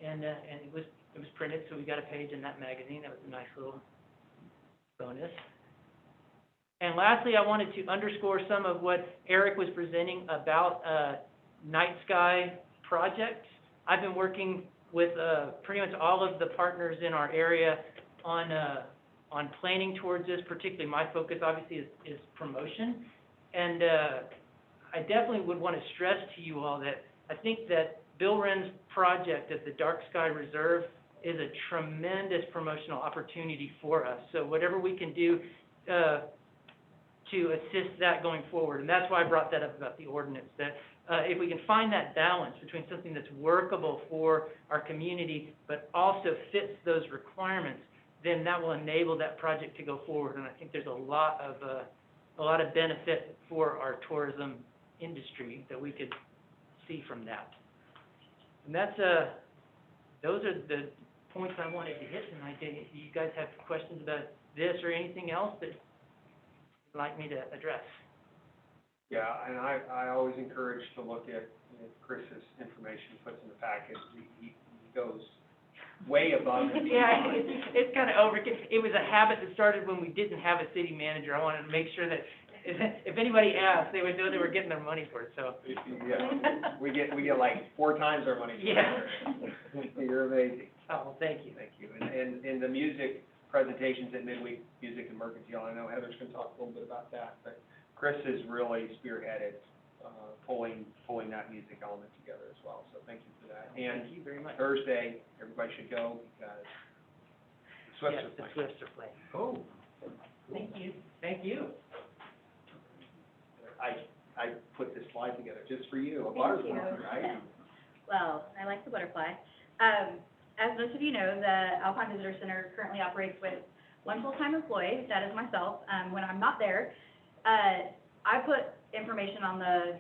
F: And it was printed, so we got a page in that magazine. That was a nice little bonus. And lastly, I wanted to underscore some of what Eric was presenting about Night Sky projects. I've been working with pretty much all of the partners in our area on planning towards this. Particularly, my focus obviously is promotion. And I definitely would want to stress to you all that I think that Bill Wren's project at the Dark Sky Reserve is a tremendous promotional opportunity for us. So whatever we can do to assist that going forward, and that's why I brought that up about the ordinance, that if we can find that balance between something that's workable for our community, but also fits those requirements, then that will enable that project to go forward. And I think there's a lot of benefit for our tourism industry that we could see from that. And that's those are the points I wanted to hit tonight. Do you guys have questions about this or anything else that you'd like me to address?
D: Yeah, and I always encourage to look at Chris's information he puts in the package. He goes way above and
F: Yeah,
D: beyond.
F: it's kind of overkill. It was a habit that started when we didn't have a city manager. I wanted to make sure that if anybody asked, they would know they were getting their money for it, so.
D: Yeah, we get like 4 times our money.
F: Yeah.
D: You're amazing.
F: Oh, well, thank you.
D: Thank you. And in the music presentations at Midweek Music and Mercantile, I know Heather's gonna talk a little bit about that, but Chris has really spearheaded, pulling that music element together as well, so thank you for that. And
F: Thank you very much.
D: Thursday, everybody should go because the Swifts
F: Yes,
D: are
F: the
D: playing.
F: Swifts are playing. Oh, thank you. Thank you.
D: I put this slide together just for you, a
H: Thank
D: butterfly,
H: you.
D: right?
H: Well, I like the butterfly. As most of you know, the Alpine Visitor Center currently operates with one full-time employee, that is myself. When I'm not there, I put information on the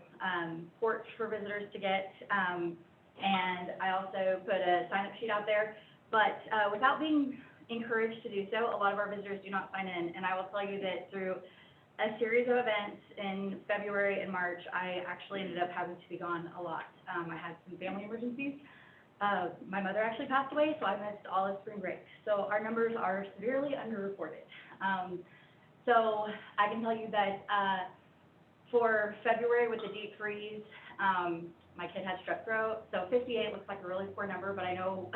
H: porch for visitors to get, and I also put a sign-up sheet out there. But without being encouraged to do so, a lot of our visitors do not sign in. And I will tell you that through a series of events in February and March, I actually ended up having to be gone a lot. I had some family emergencies. My mother actually passed away, so I missed all of spring break. So our numbers are severely underreported. So I can tell you that for February with the deep freeze, my kid had strep throat, so 58 looks like a really poor number, but I know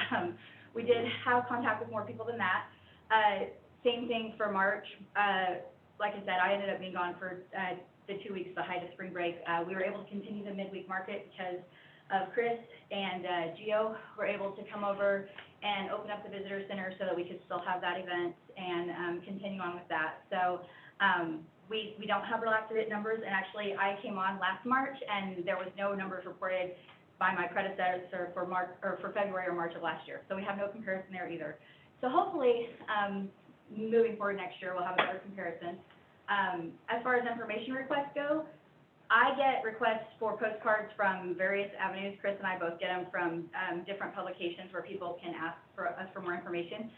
H: we did have contact with more people than that. Same thing for March. Like I said, I ended up being gone for the 2 weeks, the height of spring break. We were able to continue the midweek market because of Chris and Gio were able to come over and open up the visitor center so that we could still have that event and continue on with that. So we don't have real active numbers, and actually I came on last March and there was no numbers reported by my predecessor for March or for February or March of last year. So we have no comparison there either. So hopefully, moving forward next year, we'll have a better comparison. As far as information requests go, I get requests for postcards from various avenues. Chris and I both get them from different publications where people can ask for us for more information.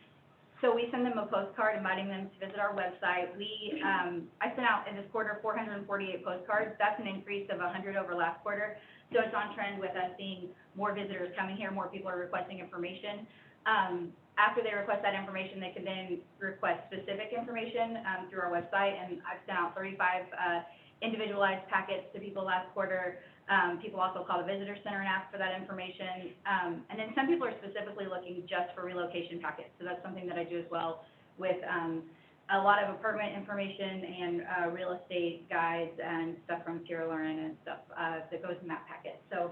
H: So we send them a postcard inviting them to visit our website. I sent out in this quarter 448 postcards. That's an increase of 100 over last quarter. So it's on trend with us seeing more visitors coming here, more people are requesting information. After they request that information, they can then request specific information through our website, and I've sent out 35 individualized packets to people last quarter. People also call the visitor center and ask for that information. And then some people are specifically looking just for relocation packets. So that's something that I do as well with a lot of apartment information and real estate guides and stuff from Sierra Leone and stuff that goes in that packet. So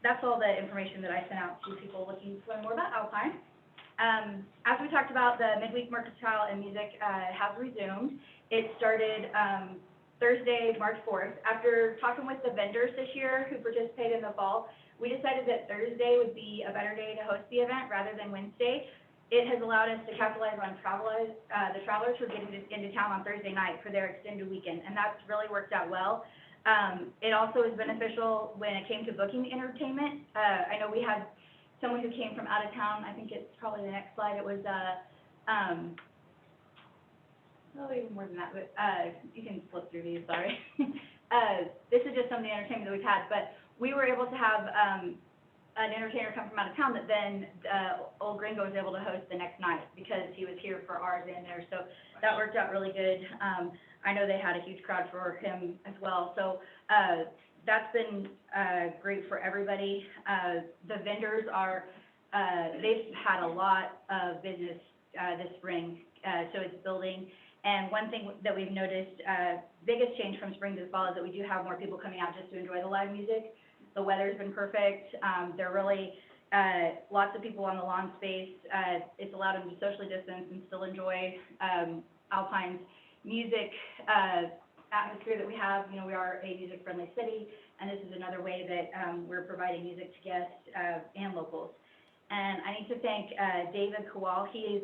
H: that's all the information that I sent out to people looking to learn more about Alpine. As we talked about, the midweek mercantile and music has resumed. It started Thursday, March 4th. After talking with the vendors this year who participated in the fall, we decided that Thursday would be a better day to host the event rather than Wednesday. It has allowed us to capitalize on the travelers who are getting into town on Thursday night for their extended weekend, and that's really worked out well. It also is beneficial when it came to booking entertainment. I know we had someone who came from out of town. I think it's probably the next slide. It was, even more than that, but, you can flip through these, sorry. This is just some of the entertainment that we've had, but we were able to have, an entertainer come from out of town that then, Old Gringo was able to host the next night because he was here for ours in there, so that worked out really good. I know they had a huge crowd for him as well, so, that's been, great for everybody. The vendors are, they've had a lot of business, this spring, so it's building. And one thing that we've noticed, biggest change from spring to fall is that we do have more people coming out just to enjoy the live music. The weather's been perfect. There are really, lots of people on the lawn space. It's allowed them to socially distance and still enjoy, Alpine's music, atmosphere that we have. You know, we are a music-friendly city, and this is another way that, we're providing music to guests, and locals. And I need to thank, David Kowal. He is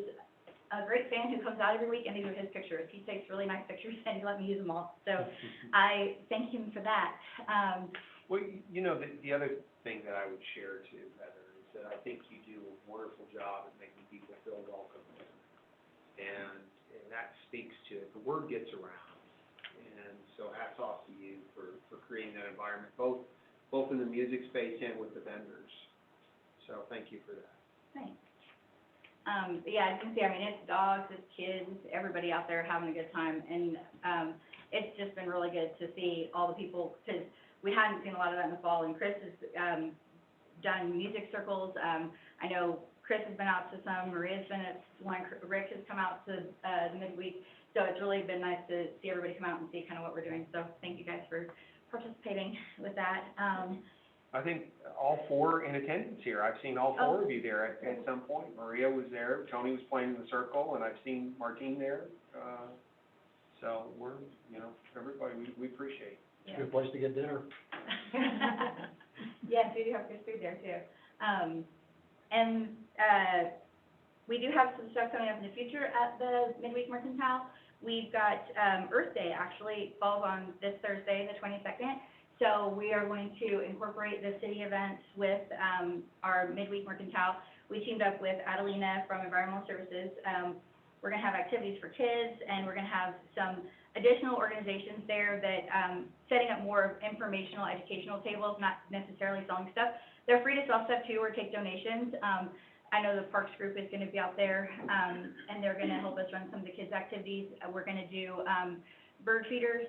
H: a great fan who comes out every week, and these are his pictures. He takes really nice pictures, and he let me use them all. So I thank him for that.
D: Well, you know, the other thing that I would share too, Heather, is that I think you do a wonderful job at making people feel welcome. And that speaks to it. The word gets around. And so hats off to you for creating that environment, both in the music space and with the vendors. So thank you for that.
H: Thanks. Yeah, as you can see, I mean, it's dogs, it's kids, everybody out there having a good time. And it's just been really good to see all the people, because we hadn't seen a lot of that in the fall. And Chris has done music circles. I know Chris has been out to some, Maria's been at one, Rick has come out to the midweek. So it's really been nice to see everybody come out and see kind of what we're doing. So thank you guys for participating with that.
D: I think all four in attendance here. I've seen all four of you there at some point. Maria was there, Tony was playing in the circle, and I've seen Martine there. So we're, you know, everybody, we appreciate it.
B: It's a good place to get dinner.
H: Yes, we do have good food there too. And we do have some stuff coming up in the future at the Midweek Mercantile. We've got Earth Day, actually falls on this Thursday, the 22nd. So we are going to incorporate the city events with our Midweek Mercantile. We teamed up with Adelina from Environmental Services. We're going to have activities for kids, and we're going to have some additional organizations there that setting up more informational, educational tables, not necessarily selling stuff. They're free to sell stuff too or take donations. I know the Parks Group is going to be out there, and they're going to help us run some of the kids' activities. We're going to do bird feeders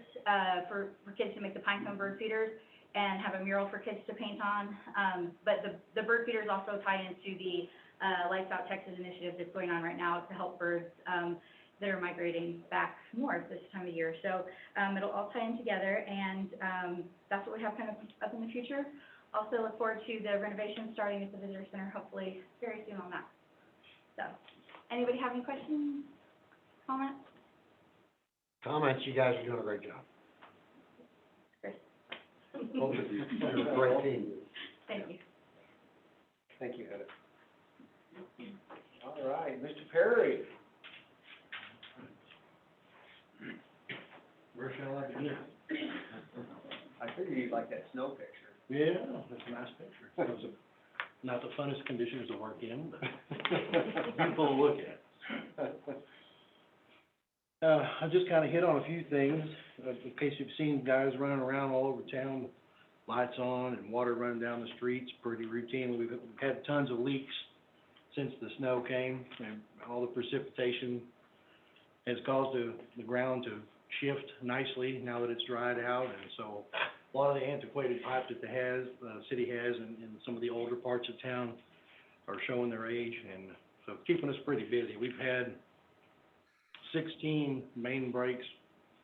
H: for kids to make the pine cone bird feeders and have a mural for kids to paint on. But the bird feeders also tie into the Lights Out Texas initiative that's going on right now to help birds that are migrating back north this time of year. So it'll all tie in together, and that's what we have kind of up in the future. Also look forward to the renovation starting at the visitor center, hopefully very soon on that. So, anybody have any questions, comments?
B: Comments, you guys are doing a great job.
H: Chris?
B: Both of you, you're a great team.
H: Thank you.
D: Thank you, Heather. All right, Mr. Perry.
I: Where shall I begin?
D: I figured you'd like that snow picture.
I: Yeah, that's a nice picture. It was not the funnest conditions to work in, but beautiful to look at. I just kind of hit on a few things, in case you've seen guys running around all over town, lights on and water running down the streets pretty routinely. We've had tons of leaks since the snow came, and all the precipitation has caused the ground to shift nicely now that it's dried out, and so a lot of the antiquated pipe that the city has in some of the older parts of town are showing their age, and so it's keeping us pretty busy. We've had 16 main breaks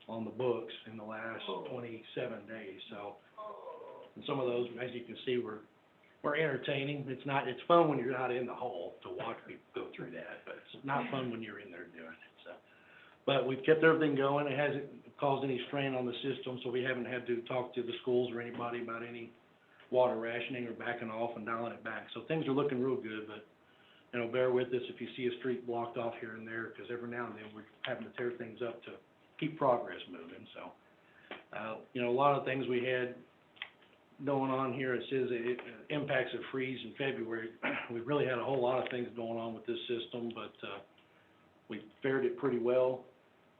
I: on the books in the last 27 days, so, and some of those, as you can see, we're entertaining. It's fun when you're out in the hall to watch people go through that, but it's not fun when you're in there doing it, so. But we've kept everything going. It hasn't caused any strain on the system, so we haven't had to talk to the schools or anybody about any water rationing or backing off and dialing it back. So things are looking real good, but, you know, bear with us if you see a street blocked off here and there, because every now and then we're having to tear things up to keep progress moving, so. You know, a lot of things we had going on here, it says it impacts of freeze in February. We've really had a whole lot of things going on with this system, but, we fared it pretty well.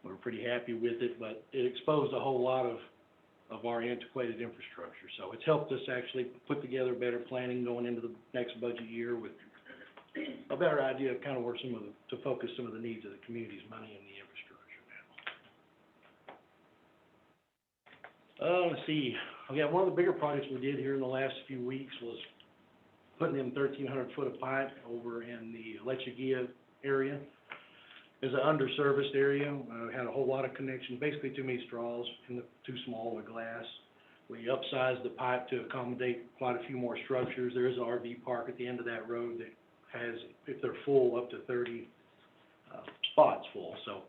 I: We're pretty happy with it, but it exposed a whole lot of our antiquated infrastructure. So it's helped us actually put together better planning going into the next budget year with a better idea of kind of where to focus some of the needs of the community's money in the infrastructure now. Let's see. Okay, one of the bigger projects we did here in the last few weeks was putting in 1,300 foot of pipe over in the Lechuguilla area. It's an underserviced area. Had a whole lot of connections, basically too many straws and too small of a glass. We upsized the pipe to accommodate quite a few more structures. There is an RV park at the end of that road that has, if they're full, up to 30 spots full. So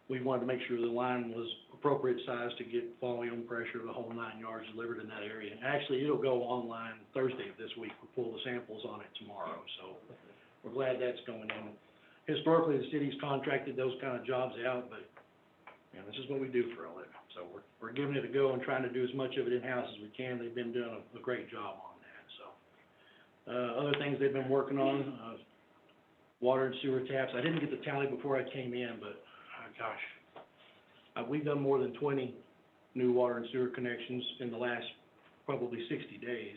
I: we wanted to make sure the line was appropriate size to get volume, pressure, the whole 9 yards delivered in that area. And actually, it'll go online Thursday of this week. We'll pull the samples on it tomorrow. So we're glad that's going in. Historically, the city's contracted those kind of jobs out, but, you know, this is what we do for a living. So we're giving it a go and trying to do as much of it in-house as we can. They've been doing a great job on that, so. Other things they've been working on, water and sewer taps. I didn't get the tally before I came in, but, gosh, we've done more than 20 new water and sewer connections in the last probably 60 days,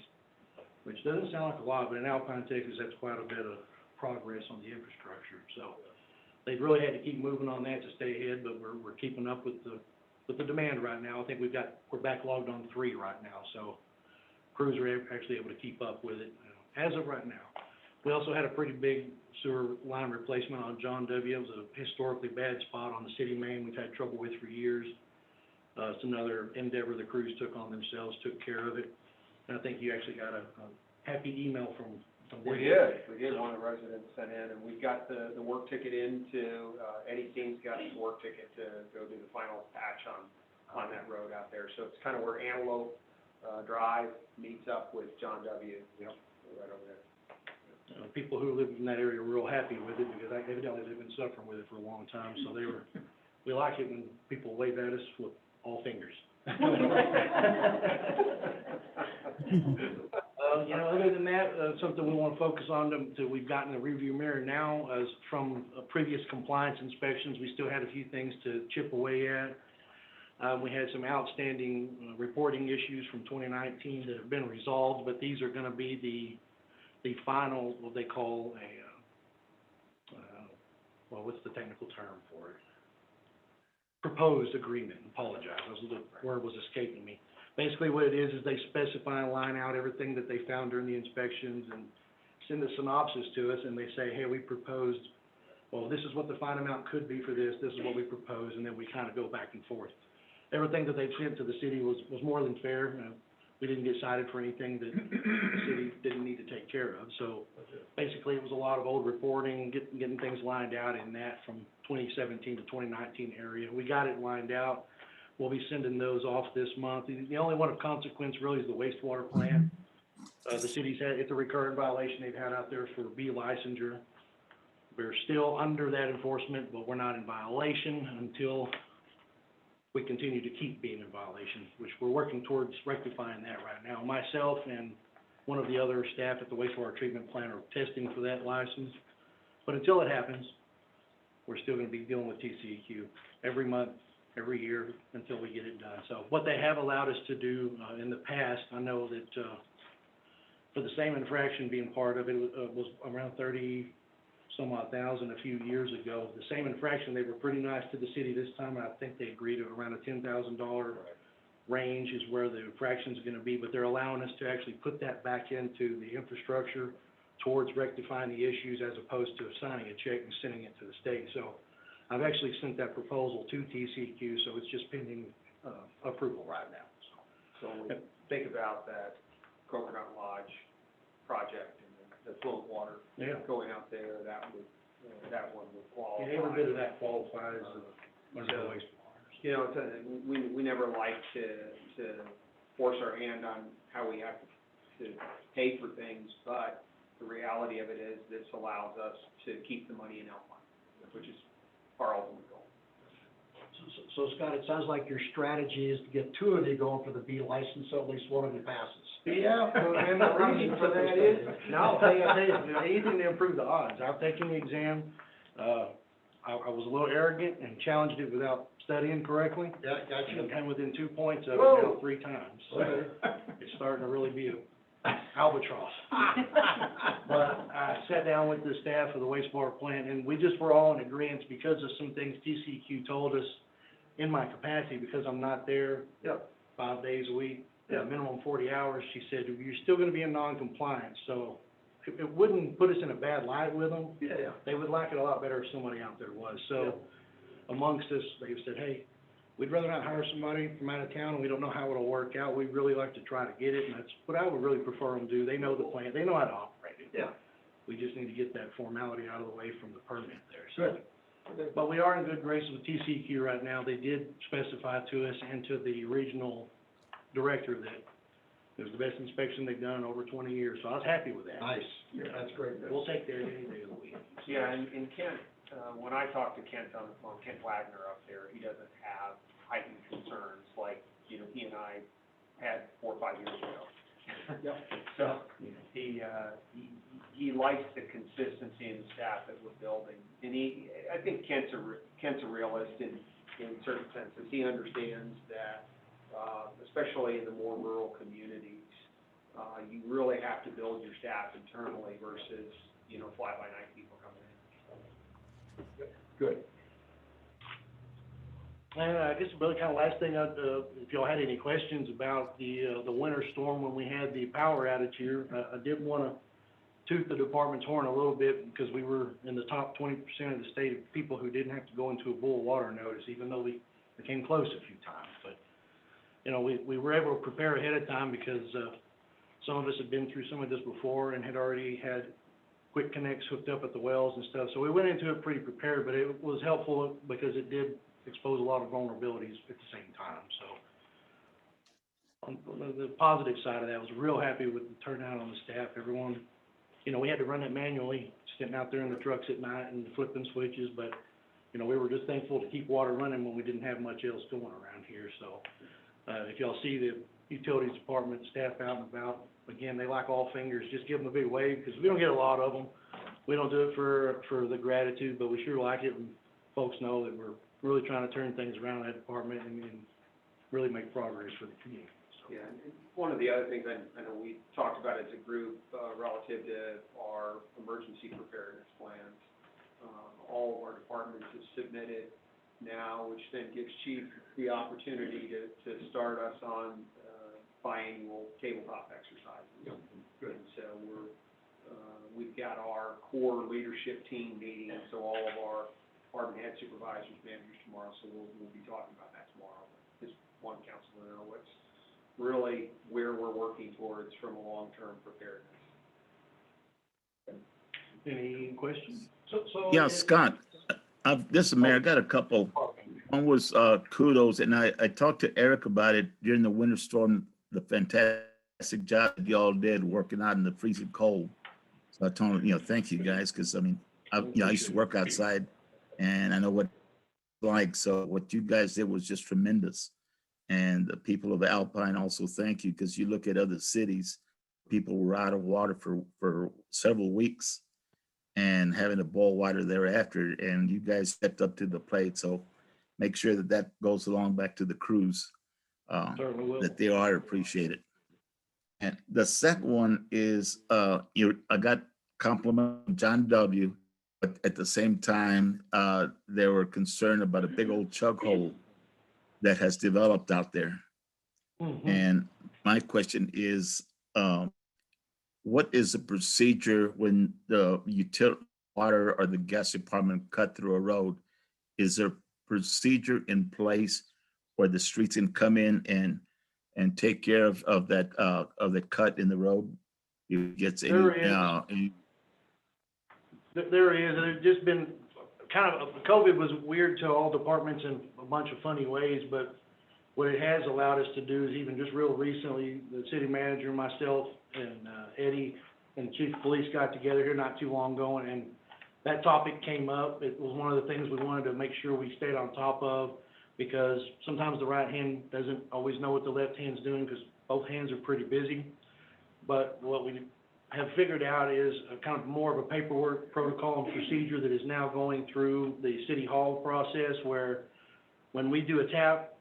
I: which doesn't sound like a lot, but in Alpine, Texas, that's quite a bit of progress on the infrastructure. So they've really had to keep moving on that to stay ahead, but we're keeping up with the demand right now. I think we're backlogged on 3 right now, so crews are actually able to keep up with it as of right now. We also had a pretty big sewer line replacement on John W. It was a historically bad spot on the city main we've had trouble with for years. It's another endeavor the crews took on themselves, took care of it. And I think you actually got a happy email from
D: We did. One of the residents sent in, and we've got the work ticket into, Eddie King's got his work ticket to go do the final patch on that road out there. So it's kind of where Antelope Drive meets up with John W. Yep, right over there.
I: People who live in that area are real happy with it because evidently they've been suffering with it for a long time. So we like it when people wave at us with all fingers. You know, other than that, something we want to focus on we've gotten a review mirror now as from previous compliance inspections. We still had a few things to chip away at. We had some outstanding reporting issues from 2019 that have been resolved, but these are going to be the final, what they call well, what's the technical term for it? Proposed agreement. Apologize, the word was escaping me. Basically what it is they specify and line out everything that they found during the inspections and send a synopsis to us, and they say, hey, we proposed, well, this is what the fine amount could be for this is what we propose, and then we kind of go back and forth. Everything that they've sent to the city was more than fair. We didn't get cited for anything that the city didn't need to take care of. So basically it was a lot of old reporting, getting things lined out in that from 2017 to 2019 area. We got it lined out. We'll be sending those off this month. The only one of consequence really is the wastewater plant. The city's had, it's a recurrent violation they've had out there for B licensure. We're still under that enforcement, but we're not in violation until we continue to keep being in violation, which we're working towards rectifying that right now. Myself and one of the other staff at the wastewater treatment plant are testing for that license. But until it happens, we're still going to be dealing with TCEQ every month, every year until we get it done. So what they have allowed us to do in the past, I know that for the same infraction being part of it, was around $30 some odd thousand a few years ago. The same infraction, they were pretty nice to the city this time, and I think they agreed to around a $10,000 range is where the infraction's gonna be, but they're allowing us to actually put that back into the infrastructure towards rectifying the issues as opposed to signing a check and sending it to the state. So I've actually sent that proposal to TCEQ, so it's just pending, approval right now, so.
D: So when we think about that Coconut Lodge project and the flow of water
I: Yeah.
D: going out there, that would, that one would qualify.
I: And every bit of that qualifies under the wastewater.
D: You know, it's we never like to force our hand on how we have to pay for things, but the reality of it is this allows us to keep the money in Alpine, which is our ultimate goal.
B: So Scott, it sounds like your strategy is to get two of you going for the B license, so at least one of you passes.
I: Yeah, and the reason for that is, no, I'll tell you, anything to improve the odds. I've taken the exam, I was a little arrogant and challenged it without studying correctly.
B: Yeah, got
I: And came within 2 points of it
B: Whoa.
I: now 3 times. So it's starting to really be a albatross. But I sat down with the staff of the wastewater plant, and we just were all in agreement because of some things TCEQ told us in my capacity, because I'm not there
B: Yep.
I: 5 days a week,
B: Yep.
I: minimum 40 hours. She said, you're still gonna be in non-compliance, so it wouldn't put us in a bad light with them.
B: Yeah.
I: They would like it a lot better if somebody out there was. So amongst us, they said, hey, we'd rather not hire somebody from out of town, and we don't know how it'll work out. We'd really like to try to get it, and that's what I would really prefer them do. They know the plant, they know how to operate it.
B: Yeah.
I: We just need to get that formality out of the way from the permit there, so.
B: Good.
I: But we are in good graces with TCEQ right now. They did specify to us and to the regional director that it was the best inspection they've done in over 20 years, so I was happy with that.
B: Nice. Yeah, that's great.
I: We'll take theirs any day of the week.
D: Yeah, and Kent, when I talked to Kent on the phone, Kent Wagner up there, he doesn't have heightened concerns like, you know, he and I had 4 or 5 years ago.
B: Yep.
D: So, he likes the consistency in the staff that we're building. And I think Kent's a realist in certain senses. He understands that, especially in the more rural communities, you really have to build your staff internally versus, you know, fly-by-night people coming in.
B: Good.
I: And I guess the really kind of last thing, if y'all had any questions about the winter storm when we had the power outage here, I did want to toot the department's horn a little bit because we were in the top 20% of the state of people who didn't have to go into a boil water notice, even though we came close a few times. But, you know, we were able to prepare ahead of time because some of us had been through some of this before and had already had quick connects hooked up at the wells and stuff. So we went into it pretty prepared, but it was helpful because it did expose a lot of vulnerabilities at the same time, so. On the positive side of that, I was real happy with the turnout on the staff, everyone, you know, we had to run it manually, sitting out there in the trucks at night and flipping switches, but, you know, we were just thankful to keep water running when we didn't have much else going around here, so. If y'all see the utilities department staff out and about, again, they like all fingers, just give them a big wave, because we don't get a lot of them. We don't do it for the gratitude, but we sure like it when folks know that we're really trying to turn things around in that department and really make progress for the community. So.
D: Yeah, and one of the other things I know we talked about as a group, relative to our emergency preparedness plans. All of our departments have submitted now, which then gives chief the opportunity to start us on, biannual tabletop exercises.
B: Yep, good.
D: And so we've got our core leadership team meeting, so all of our department head supervisors, managers tomorrow, so we'll be talking about that tomorrow. Just one council to know what's really where we're working towards from a long-term preparedness.
I: Any questions?
B: So.
A: Yeah, Scott, this is Mayor, I got a couple. One was kudos, and I talked to Eric about it during the winter storm, the fantastic job that y'all did working out in the freezing cold. So I told him, you know, thank you guys, because I mean, I used to work outside and I know what it's like. So what you guys did was just tremendous. And the people of Alpine also thank you, because you look at other cities, people were out of water for several weeks and having to boil water thereafter, and you guys stepped up to the plate. So make sure that that goes along back to the crews,
I: Certainly will.
A: that they are appreciated. And the second one is, I got compliment from John W. But at the same time, they were concerned about a big old chug hole that has developed out there. And my question is, what is the procedure when the utility, water or the gas department cut through a road? Is there procedure in place where the streets can come in and take care of that, of the cut in the road? If it gets any,
I: There is. There is, and there's just been kind of, COVID was weird to all departments in a bunch of funny ways, but what it has allowed us to do is even just real recently, the city manager, myself, and Eddie and chief of police got together here not too long ago, and that topic came up. It was one of the things we wanted to make sure we stayed on top of, because sometimes the right hand doesn't always know what the left hand's doing, because both hands are pretty busy. But what we have figured out is a kind of more of a paperwork protocol and procedure that is now going through the city hall process, where when we do a tap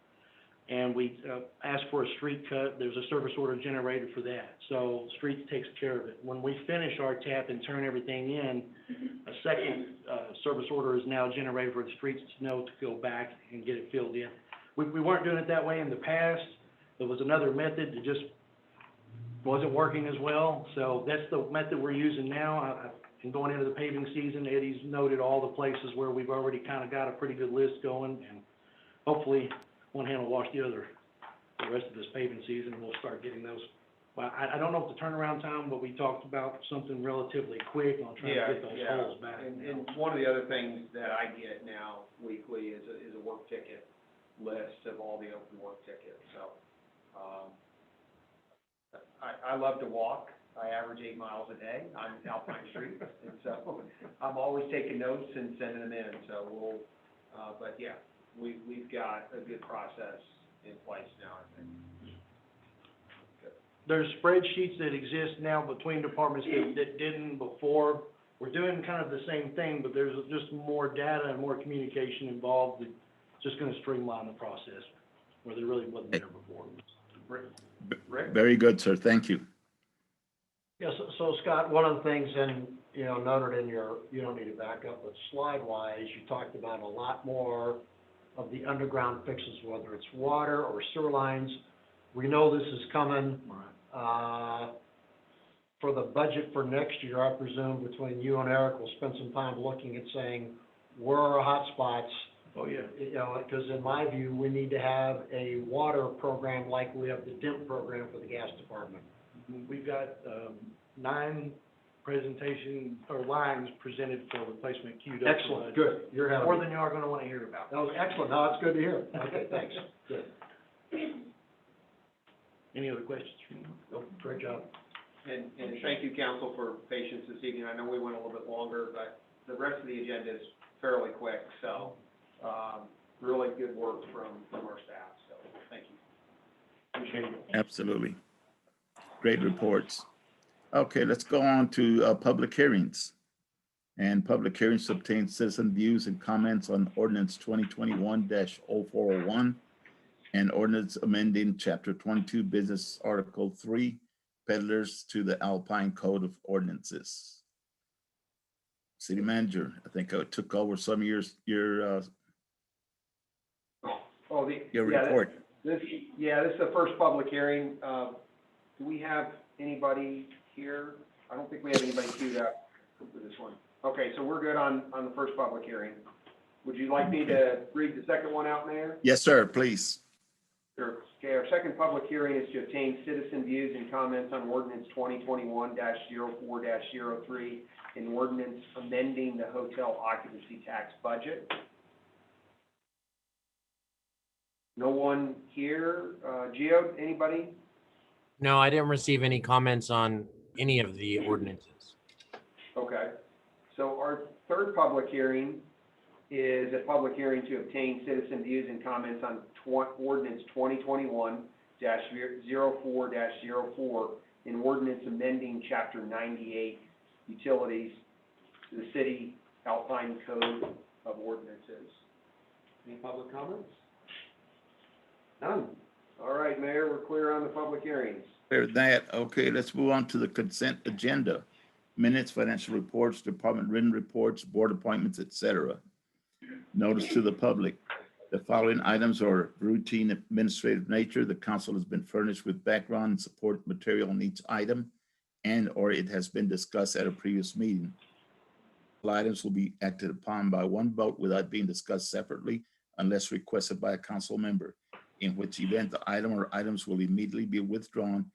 I: and we ask for a street cut, there's a service order generated for that. So streets takes care of it. When we finish our tap and turn everything in, a second service order is now generated for the streets to know to go back and get it filled in. We weren't doing it that way in the past. There was another method that just wasn't working as well. So that's the method we're using now. And going into the paving season, Eddie's noted all the places where we've already kind of got a pretty good list going, and hopefully one hand will wash the other. The rest of this paving season, we'll start getting those. Well, I don't know if the turnaround time, but we talked about something relatively quick on trying to get those holes back.
D: And one of the other things that I get now weekly is a work ticket list of all the open work tickets, so, I love to walk. I average 8 miles a day on Alpine Street, and so I'm always taking notes and sending them in, so we'll, but yeah, we've got a good process in place now, I think.
I: There's spreadsheets that exist now between departments that didn't before. We're doing kind of the same thing, but there's just more data and more communication involved. It's just gonna streamline the process, where there really wasn't there before.
B: Rick?
A: Very good, sir. Thank you.
B: Yes, so Scott, one of the things, and, you know, noted in your, you don't need to back up, but slide-wise, you talked about a lot more of the underground fixes, whether it's water or sewer lines. We know this is coming. For the budget for next year, I presume between you and Eric, we'll spend some time looking at saying, where are hot spots?
I: Oh, yeah.
B: You know, because in my view, we need to have a water program like we have the DIMP program for the gas department.
I: We've got 9 presentation or lines presented for replacement queued up.
B: Excellent, good. You're having.
I: More than you are gonna wanna hear about.
B: That was excellent. No, it's good to hear. Okay, thanks. Good.
I: Any other questions?
B: Nope, great job.
D: And thank you, council, for patience this evening. I know we went a little bit longer, but the rest of the agenda is fairly quick, so, really good work from our staff, so thank you.
I: Appreciate it.
A: Absolutely. Great reports. Okay, let's go on to public hearings. And public hearings to obtain citizen views and comments on ordinance 2021-0401 and ordinance amending chapter 22, business article 3, peddlers to the Alpine Code of Ordinances. City manager, I think I took over some of your report.
D: This is the first public hearing. Do we have anybody here? I don't think we have anybody queued up for this one. Okay, so we're good on the first public hearing. Would you like me to read the second one out, Mayor?
A: Yes, sir, please.
D: Sure. Okay, our second public hearing is to obtain citizen views and comments on ordinance 2021-04-03, an ordinance amending the hotel occupancy tax budget. No one here. Gio, anybody?
E: No, I didn't receive any comments on any of the ordinances.
D: Okay. So our third public hearing is a public hearing to obtain citizen views and comments on ordinance 2021-04-04, an ordinance amending chapter 98, utilities, to the city Alpine Code of Ordinances. Any public comments? None. All right, Mayor, we're clear on the public hearings.
A: Clear that. Okay, let's move on to the consent agenda. minutes, financial reports, department written reports, board appointments, etc. Notice to the public. The following items are routine administrative nature. The council has been furnished with background and support material on each item, and/or it has been discussed at a previous meeting. All items will be acted upon by one vote without being discussed separately unless requested by a council member, in which event the item or items will immediately be withdrawn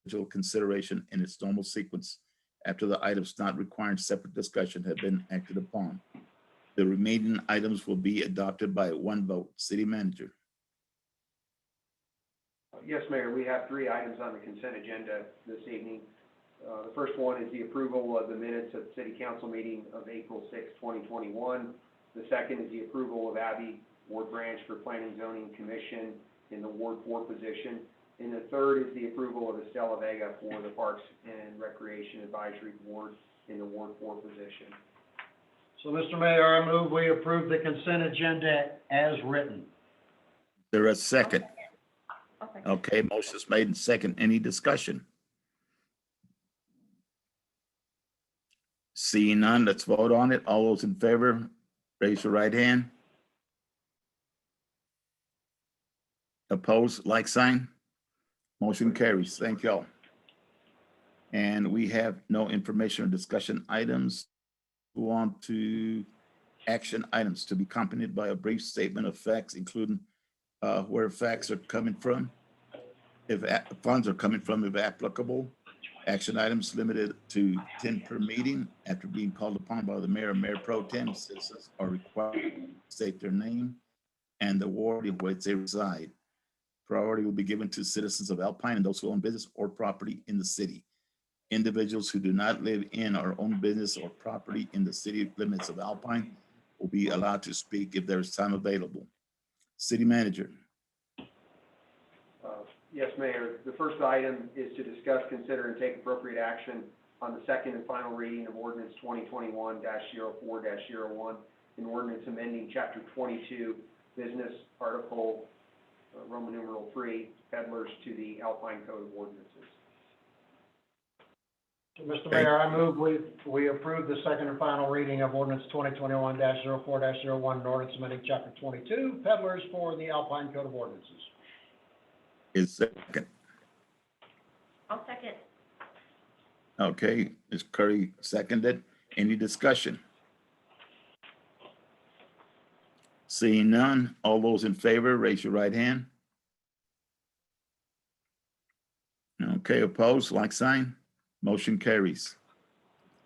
A: for consideration in its normal sequence after the items not requiring separate discussion have been acted upon. The remaining items will be adopted by one vote. City Manager.
D: Yes, Mayor, we have 3 items on the consent agenda this evening. The first one is the approval of the minutes of City Council meeting of April 6, 2021. The second is the approval of Abby Ward Branch for Planning Zoning Commission in the Ward 4 position. And the third is the approval of Estela Vega for the Parks and Recreation Advisory Board in the Ward 4 position.
B: So, Mr. Mayor, I move we approve the consent agenda as written.
A: Is there a second?
H: I'll second.
A: Okay, motion is made and second. Any discussion? Seeing none, let's vote on it. All those in favor, raise your right hand. Opposed, like sign. Motion carries. Thank y'all. And we have no information or discussion items. Go on to action items to be accompanied by a brief statement of facts, including where facts are coming from, if funds are coming from, if applicable. Action items limited to 10 per meeting. After being called upon by the mayor or mayor pro tem, citizens are required to state their name and the ward in which they reside. Priority will be given to citizens of Alpine and those who own business or property in the city. Individuals who do not live in or own business or property in the city limits of Alpine will be allowed to speak if there is time available. City Manager.
D: Yes, Mayor. The first item is to discuss, consider, and take appropriate action on the second and final reading of ordinance 2021-04-01, an ordinance amending chapter 22, business article, Roman numeral 3, peddlers to the Alpine Code of Ordinances.
B: So, Mr. Mayor, I move we approve the second and final reading of ordinance 2021-04-01, an ordinance amending chapter 22, peddlers for the Alpine Code of Ordinances.
A: Is second.
H: I'll second.
A: Okay, Ms. Curry seconded. Any discussion? Seeing none, all those in favor, raise your right hand. Okay, opposed, like sign. Motion carries.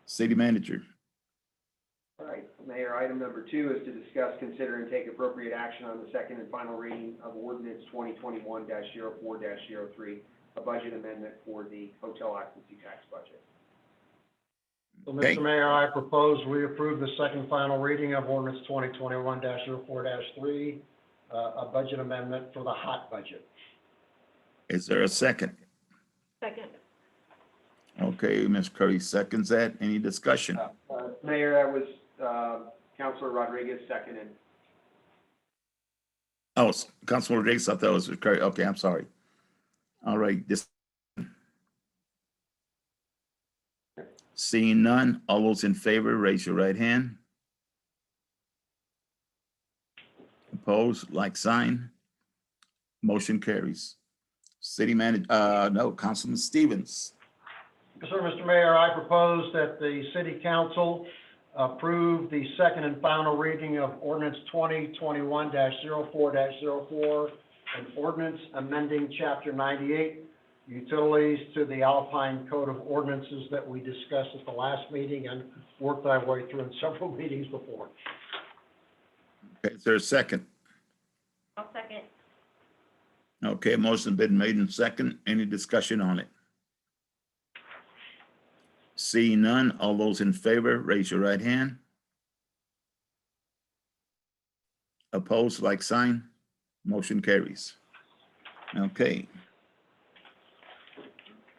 A: City Manager.
D: All right, Mayor, item number 2 is to discuss, consider, and take appropriate action on the second and final reading of ordinance 2021-04-03, a budget amendment for the hotel occupancy tax budget.
B: So,
A: Okay.
B: Mr. Mayor, I propose we approve the second and final reading of ordinance 2021-04-3, a budget amendment for the hot budget.
A: Is there a second?
H: Second.
A: Okay, Ms. Curry seconds that. Any discussion?
D: Mayor, that was Councilor Rodriguez seconded.
A: Oh, Councilman Rodriguez, I thought it was Curry. Okay, I'm sorry. All right, seeing none, all those in favor, raise your right hand. Opposed, like sign. Motion carries. City Manager, no, Councilman Stevens.
B: Yes, sir, Mr. Mayor, I propose that the city council approve the second and final reading of ordinance 2021-04-04, an ordinance amending chapter 98, utilities to the Alpine Code of Ordinances that we discussed at the last meeting and worked our way through in several meetings before.
A: Okay, is there a second?
H: I'll second.
A: Okay, motion been made in second. Any discussion on it? Seeing none, all those in favor, raise your right hand. Opposed, like sign. Motion carries. Okay.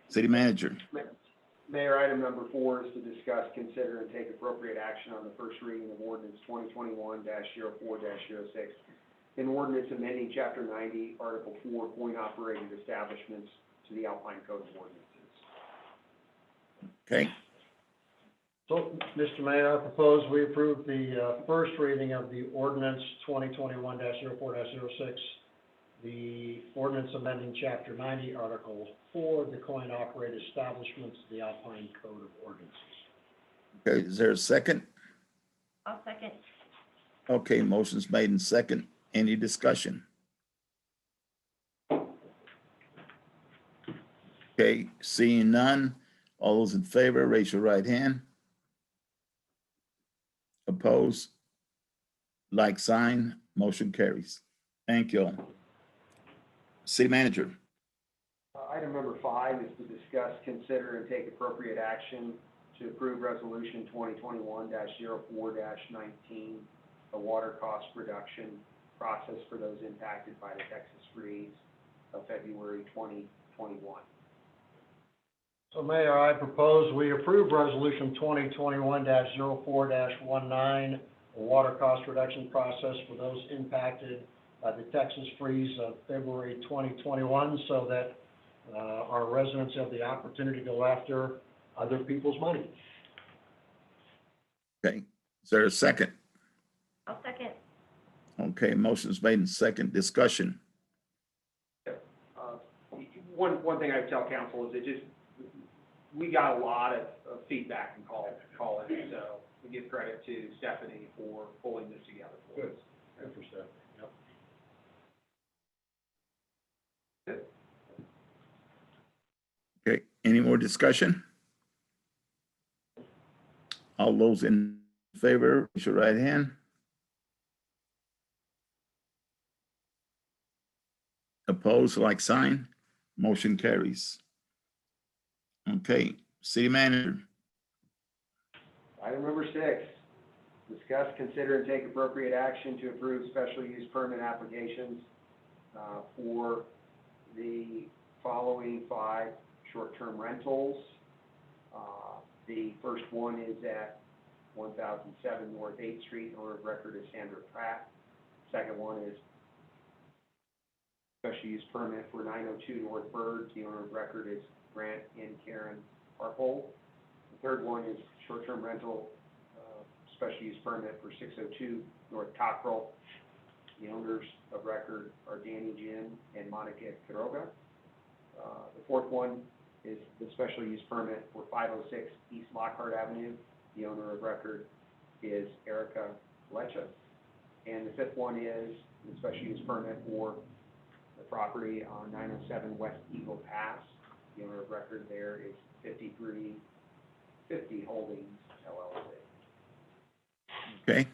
A: City Manager.
D: Mayor, item number 4 is to discuss, consider, and take appropriate action on the first reading of ordinance 2021-04-06, an ordinance amending chapter 90, article 4, coin-operated establishments to the Alpine Code of Ordinances.
A: Okay,
B: So, Mr. Mayor, I propose we approve the first reading of the ordinance 2021-04-06, the ordinance amending Chapter 90, Article 4, the coin-operated establishments, the Alpine Code of Ordinances.
A: Okay, is there a second?
H: I'll second.
A: Okay, motion's made in second. Any discussion? Okay, seeing none, all those in favor, raise your right hand. Opposed? Like sign, motion carries. Thank you all. City manager.
D: Item number 5 is to discuss, consider, and take appropriate action to approve resolution 2021-04-19, a water cost reduction process for those impacted by the Texas freeze of February 2021.
B: So, Mayor, I propose we approve Resolution 2021-04-19, a water cost reduction process for those impacted by the Texas freeze of February 2021, so that our residents have the opportunity to go after other people's money.
A: Okay, is there a second?
H: I'll second.
A: Okay, motion's made in second. Discussion.
D: One thing I would tell council is we got a lot of feedback and call in, so we give credit to Stephanie for pulling this together for us.
B: Good for Stephanie, yep.
A: Okay, any more discussion? All those in favor, raise your right hand. Opposed, like sign. Motion carries. Okay, city manager.
D: Item number 6, discuss, consider, and take appropriate action to approve special use permit applications for the following 5 short-term rentals. The first one is at 1007 North 8th Street, owner of record is Sandra Pratt. Second one is special use permit for 902 North Bird, the owner of record is Grant and Karen Harpole. The third one is short-term rental, special use permit for 602 North Cockrell. The owners of record are Danny Jin and Monica Quiroga. The fourth one is the special use permit for 506 East Lockhart Avenue. The owner of record is Erica Lecha. And the fifth one is the special use permit for the property on 907 West Eagle Pass. The owner of record there is 5350 Holdings LLC.
A: Okay.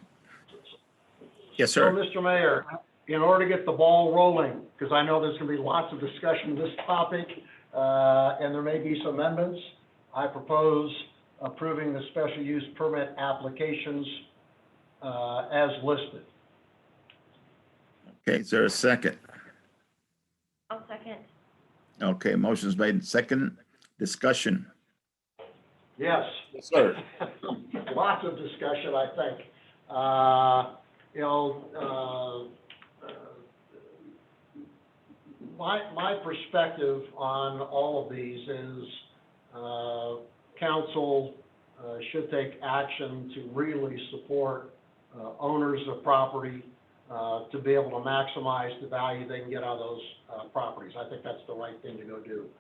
A: Yes,
B: So,
A: sir.
B: Mr. Mayor, in order to get the ball rolling, because I know there's going to be lots of discussion of this topic, and there may be some amendments, I propose approving the special use permit applications as listed.
A: Okay, is there a second?
H: I'll second.
A: Okay, motion's made in second. Discussion.
B: Yes.
A: Yes, sir.
B: Lots of discussion, I think. My perspective on all of these is council should take action to really support owners of property to be able to maximize the value they can get out of those properties. I think that's the right thing to go do.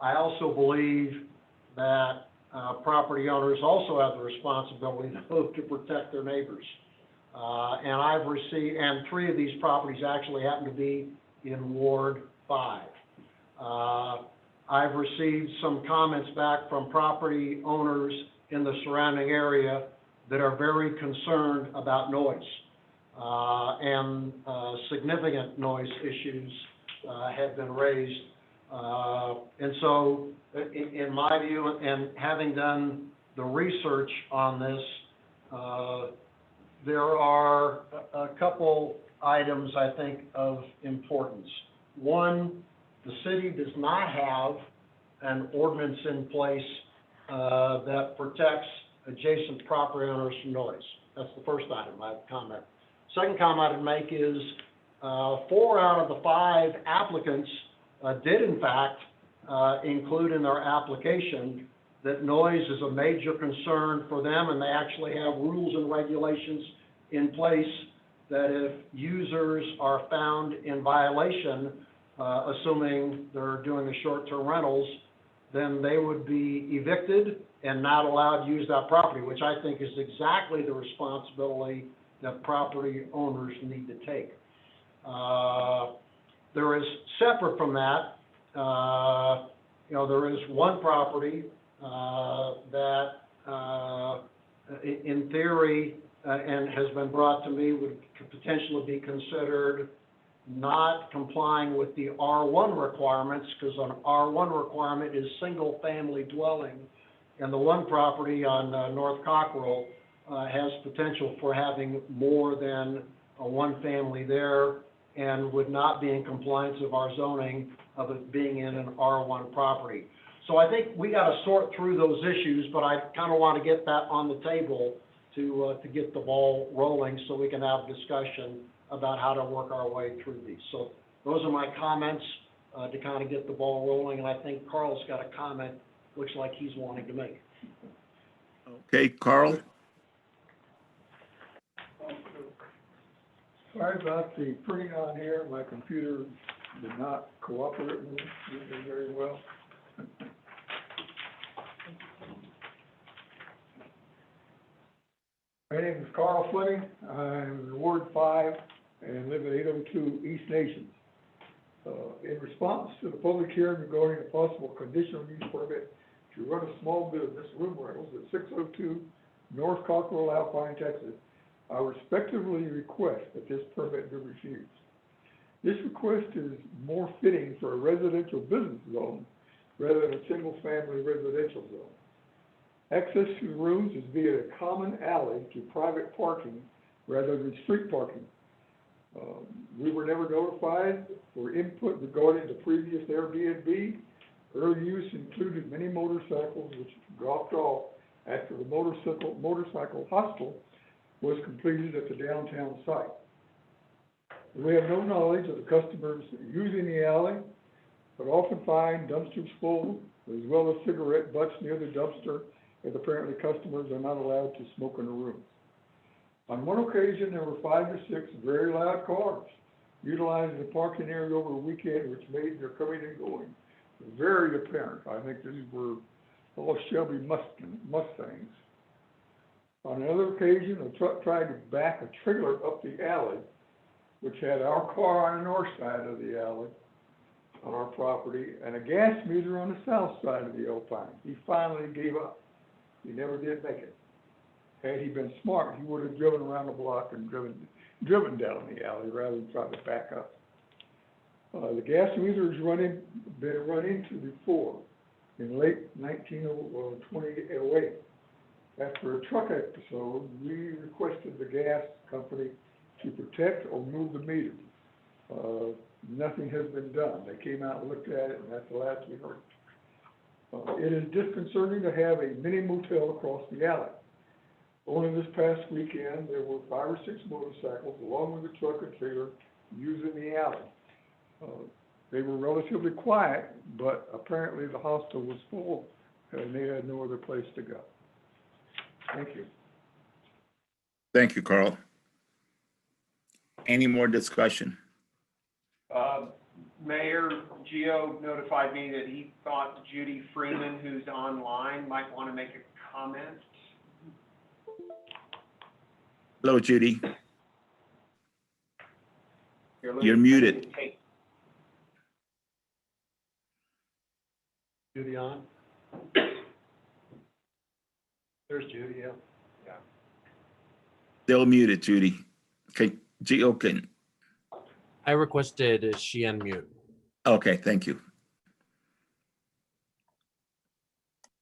B: I also believe that property owners also have the responsibility to protect their neighbors. And I've received, and 3 of these properties actually happen to be in Ward 5. I've received some comments back from property owners in the surrounding area that are very concerned about noise. And significant noise issues have been raised. And so, in my view, and having done the research on this, there are a couple items, I think, of importance. One, the city does not have an ordinance in place that protects adjacent property owners from noise. That's the first item I have comment. Second comment I'd make is 4 out of the 5 applicants did in fact include in their application that noise is a major concern for them, and they actually have rules and regulations in place that if users are found in violation, assuming they're doing the short-term rentals, then they would be evicted and not allowed to use that property, which I think is exactly the responsibility that property owners need to take. There is, separate from that, there is one property that in theory, and has been brought to me, could potentially be considered not complying with the R1 requirements, because an R1 requirement is single-family dwelling, and the one property on North Cockrell has potential for having more than one family there, and would not be in compliance of our zoning of it being in an R1 property. So I think we got to sort through those issues, but I kind of want to get that on the table to get the ball rolling so we can have discussion about how to work our way through these. So those are my comments to kind of get the ball rolling, and I think Carl's got a comment, looks like he's wanting to make.
A: Okay, Carl?
J: Sorry about the printing on here. My computer did not cooperate with me very well. My name is Carl Fleming. I'm in Ward 5 and live at 802 East Nations. In response to the public hearing regarding a possible conditional use permit to run a small business, room rentals, at 602 North Cockrell, Alpine, Texas, I respectfully request that this permit be refused. This request is more fitting for a residential business zone rather than a single-family residential zone. Access to the rooms is via a common alley to private parking rather than street parking. We were never notified for input regarding the previous Airbnb. Early use included many motorcycles which dropped off after the motorcycle hostel was completed at the downtown site. We have no knowledge of the customers using the alley, but often find dumpsters full, as well as cigarette butts near the dumpster, as apparently customers are not allowed to smoke in the room. On one occasion, there were 5 or 6 very loud cars utilizing the parking area over the weekend, which made their coming and going very apparent. I think these were all Shelby Mustangs. On another occasion, a truck tried to back a trailer up the alley, which had our car on the north side of the alley on our property, and a gas meter on the south side of the Alpine. He finally gave up. He never did make it. Had he been smart, he would have driven around the block and driven down the alley rather than trying to back up. The gas meter has been run into before in late 2008. After a truck episode, we requested the gas company to protect or move the meter. Nothing has been done. They came out and looked at it, and that's the last we heard. It is disconcerting to have a mini motel across the alley. Only this past weekend, there were 5 or 6 motorcycles, along with a truck and trailer, using the alley. They were relatively quiet, but apparently the hostel was full, and they had no other place to go. Thank you.
A: Thank you, Carl. Any more discussion?
D: Mayor Gio notified me that he thought Judy Freeman, who's online, might want to make a comment.
A: Hello, Judy. You're muted.
B: Judy on? There's Judy, yeah.
A: Still muted, Judy. Okay, Gio can.
E: I requested she unmute.
A: Okay, thank you.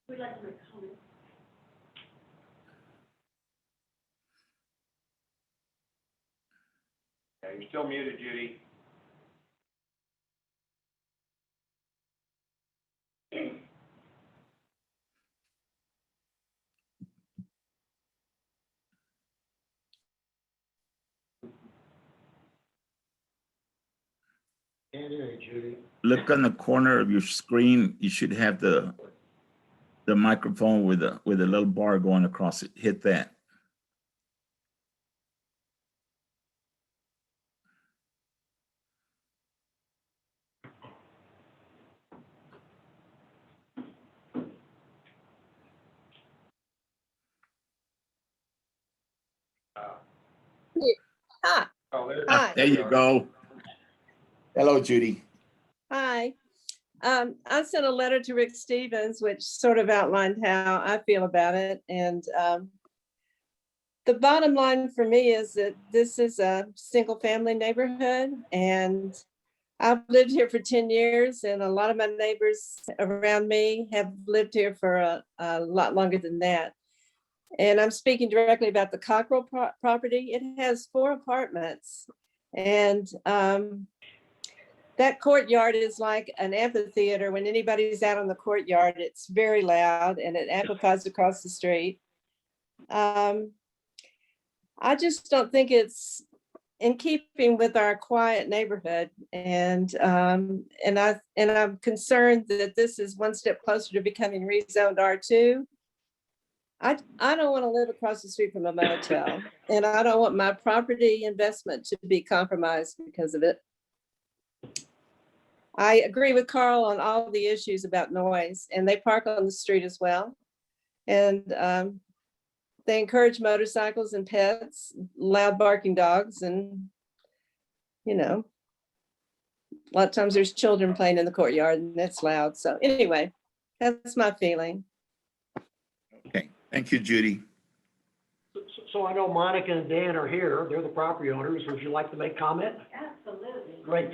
H: We'd like to make a comment.
D: Yeah, you're still muted, Judy.
B: Can't hear you, Judy.
A: Look on the corner of your screen. You should have the the microphone with a little bar going across it. Hit that.
K: Hi,
B: Oh, there-
K: Hi.
A: There you go. Hello, Judy.
K: hi. I sent a letter to Rick Stevens, which sort of outlined how I feel about it. And the bottom line for me is that this is a single family neighborhood, and I've lived here for 10 years, and a lot of my neighbors around me have lived here for a lot longer than that. And I'm speaking directly about the Cockrell property. It has 4 apartments, and that courtyard is like an amphitheater. When anybody's out on the courtyard, it's very loud and it amplifies across the street. I just don't think it's in keeping with our quiet neighborhood, and I'm concerned that this is one step closer to becoming rezoned R2. I don't want to live across the street from a motel, and I don't want my property investment to be compromised because of it. I agree with Carl on all the issues about noise, and they park on the street as well. And they encourage motorcycles and pets, loud barking dogs, and, you know, a lot of times there's children playing in the courtyard and that's loud. So anyway, that's my feeling.
A: Okay, thank you, Judy.
B: So I know Monica and Dan are here. They're the property owners. Would you like to make comment?
H: Absolutely.
B: Great.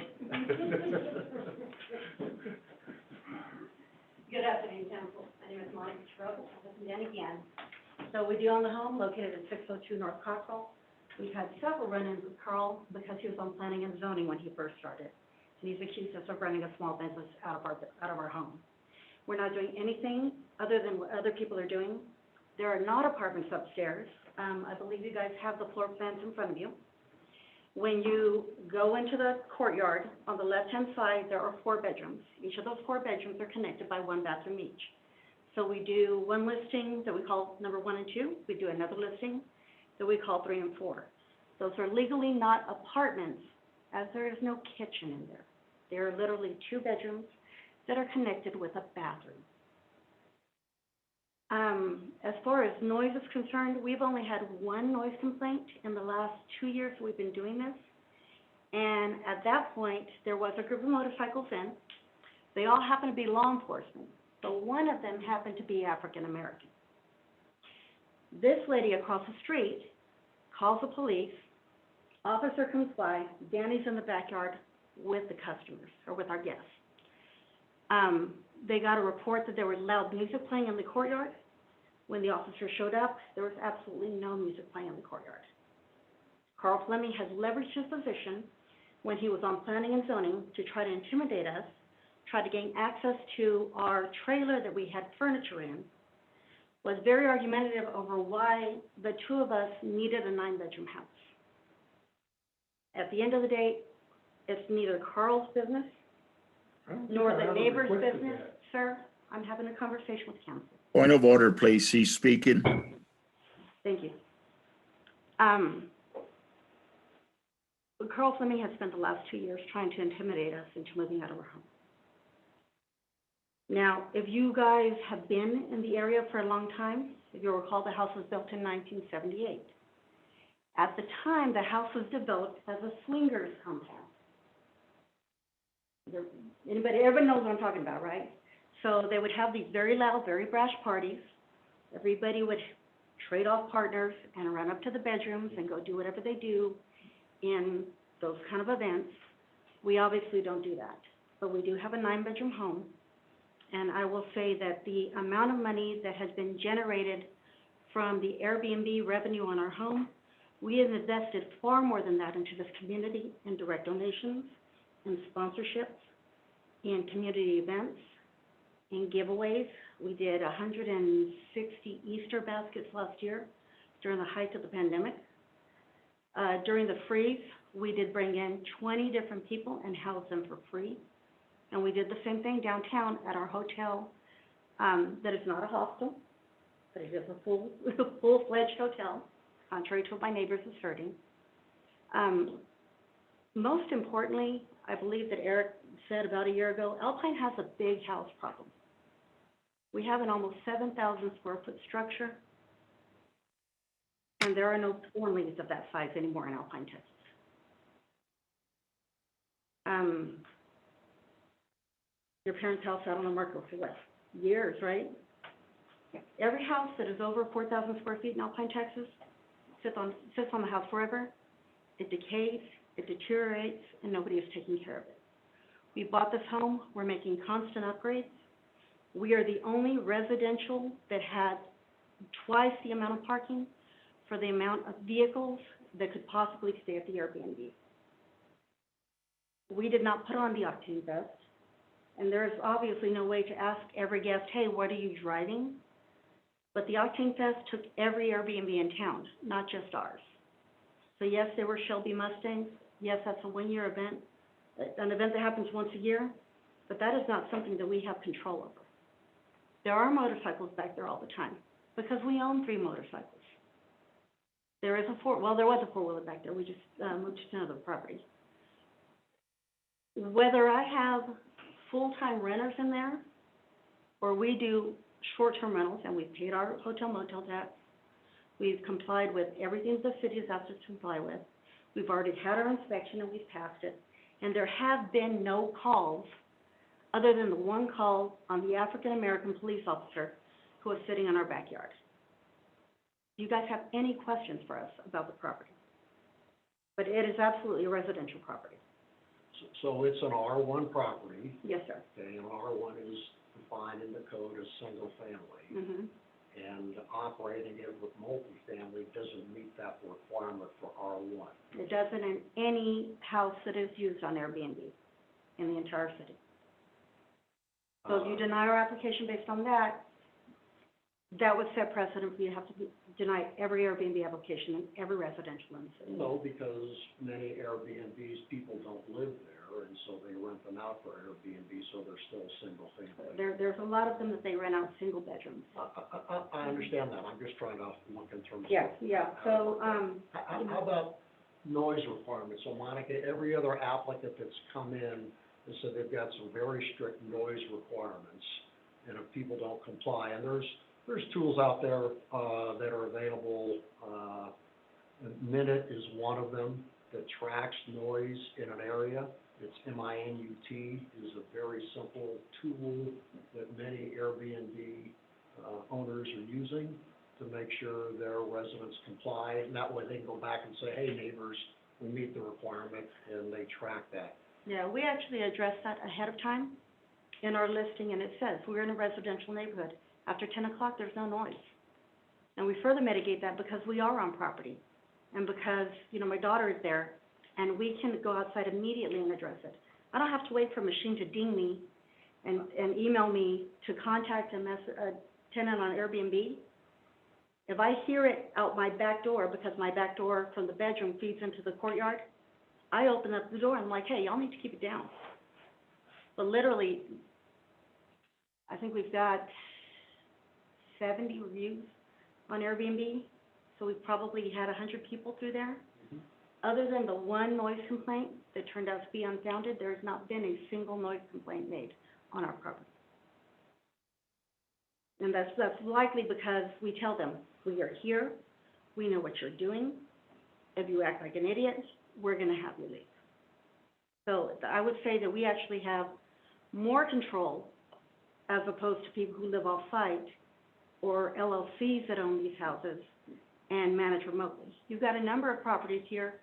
H: Good afternoon, council. My name is Monica Strobel. I'm Dan again. So we do own the home located at 602 North Cockrell. We've had several run-ins with Carl because he was on planning and zoning when he first started. And he's accused us of running a small business out of our home. We're not doing anything other than what other people are doing. There are not apartments upstairs. I believe you guys have the floor plans in front of you. When you go into the courtyard, on the left-hand side, there are 4 bedrooms. Each of those 4 bedrooms are connected by 1 bathroom each. So we do one listing that we call number 1 and 2. We do another listing that we call 3 and 4. Those are legally not apartments, as there is no kitchen in there. They are literally 2 bedrooms that are connected with a bathroom. As far as noise is concerned, we've only had 1 noise complaint in the last 2 years we've been doing this. And at that point, there was a group of motorcycles in. They all happen to be law enforcement, but one of them happened to be African American. This lady across the street calls the police. Officer comes by. Danny's in the backyard with the customers, or with our guests. They got a report that there was loud music playing in the courtyard. When the officer showed up, there was absolutely no music playing in the courtyard. Carl Fleming has leveraged his position when he was on planning and zoning to try to intimidate us, try to gain access to our trailer that we had furniture in, was very argumentative over why the 2 of us needed a 9-bedroom house. At the end of the day, it's neither Carl's business nor the neighbor's business, sir. I'm having a conversation with council.
A: Point of order, please. She's speaking.
H: Thank you. Carl Fleming has spent the last 2 years trying to intimidate us into moving out of our home. Now, if you guys have been in the area for a long time, if you recall, the house was built in 1978. At the time, the house was developed as a swingers compound. Everybody knows what I'm talking about, right? So they would have these very loud, very brash parties. Everybody would trade off partners and run up to the bedrooms and go do whatever they do in those kind of events. We obviously don't do that, but we do have a 9-bedroom home. And I will say that the amount of money that has been generated from the Airbnb revenue on our home, we have invested far more than that into this community in direct donations, in sponsorships, in community events, in giveaways. We did 160 Easter baskets last year during the height of the pandemic. During the freeze, we did bring in 20 different people and house them for free. And we did the same thing downtown at our hotel that it's not a hostel, but it is a full-fledged hotel, contrary to what my neighbors asserting. Most importantly, I believe that Eric said about a year ago, Alpine has a big house problem. We have an almost 7,000 square foot structure, and there are no families of that size anymore in Alpine, Texas. Your parents' house out on the market for what, years, right? Every house that is over 4,000 square feet in Alpine, Texas, sits on the house forever. It decays, it deteriorates, and nobody is taking care of it. We bought this home, we're making constant upgrades. We are the only residential that had twice the amount of parking for the amount of vehicles that could possibly stay at the Airbnb. We did not put on the octane vest, and there is obviously no way to ask every guest, hey, what are you driving? But the octane vest took every Airbnb in town, not just ours. So yes, there were Shelby Mustangs. Yes, that's a one-year event, an event that happens once a year, but that is not something that we have control over. There are motorcycles back there all the time, because we own 3 motorcycles. There is there was a 4-wheeler back there, we just moved to another property. Whether I have full-time renters in there, or we do short-term rentals, and we've paid our hotel motel tax, we've complied with everything the city has asked us to comply with, we've already had our inspection and we've passed it, and there have been no calls other than the one call on the African-American police officer who was sitting in our backyard. Do you guys have any questions for us about the property? But it is absolutely a residential property.
B: So it's an R1 property,
H: Yes, sir.
B: okay, and R1 is defined in the code as single family.
H: Mm-hmm.
B: And operating it with multifamily doesn't meet that requirement for R1.
H: It doesn't in any house that is used on Airbnb in the entire city. So if you deny our application based on that, that would set precedent for you to have to deny every Airbnb application in every residential in the city.
B: No, because many Airbnbs, people don't live there, and so they rent them out for Airbnb, so they're still single family.
H: There's a lot of them that they rent out single bedrooms.
B: I understand that, I'm just trying to look in terms of.
H: Yeah. So,
B: How about noise requirements? So Monica, every other applicant that's come in, they said they've got some very strict noise requirements, and if people don't comply, and there's tools out there, that are available, Minute is one of them that tracks noise in an area. It's MINUT, is a very simple tool that many Airbnb, owners are using to make sure their residents comply, and that way they can go back and say, hey, neighbors, we meet the requirement, and they track that.
H: yeah, we actually address that ahead of time in our listing, and it says, we're in a residential neighborhood. After 10 o'clock, there's no noise. And we further mitigate that because we are on property, and because, my daughter is there, and we can go outside immediately and address it. I don't have to wait for a machine to ding me and email me to contact a tenant on Airbnb. If I hear it out my back door, because my back door from the bedroom feeds into the courtyard, I open up the door and I'm like, hey, y'all need to keep it down. But literally, I think we've got 70 reviews on Airbnb, so we've probably had 100 people through there. Other than the one noise complaint that turned out to be unfounded, there has not been a single noise complaint made on our property. And that's likely because we tell them, we are here, we know what you're doing. If you act like an idiot, we're gonna have you leave. So I would say that we actually have more control as opposed to people who live off-site or LLCs that own these houses and manage remotely. You've got a number of properties here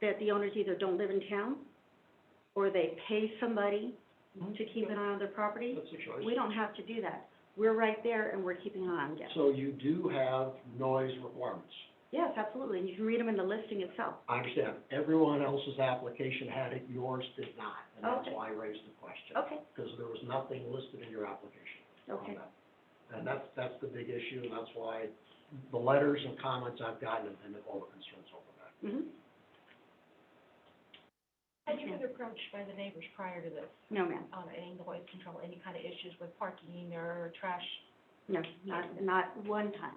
H: that the owners either don't live in town or they pay somebody to keep an eye on their property.
B: That's a choice.
H: We don't have to do that. We're right there and we're keeping an eye on guests.
B: So you do have noise requirements.
H: Yes, absolutely, and you can read them in the listing itself.
B: I understand. Everyone else's application had it, yours did not, and that's
H: Okay.
B: why I raised the question.
H: Okay,
B: Because there was nothing listed in your application on
H: okay.
B: that. And that's the big issue, and that's why the letters and comments I've gotten have been all the concerns over that.
H: Mm-hmm.
L: Had you been approached by the neighbors prior to this,
H: No, ma'am.
L: any noise control, any kind of issues with parking or trash?
H: No, not one time.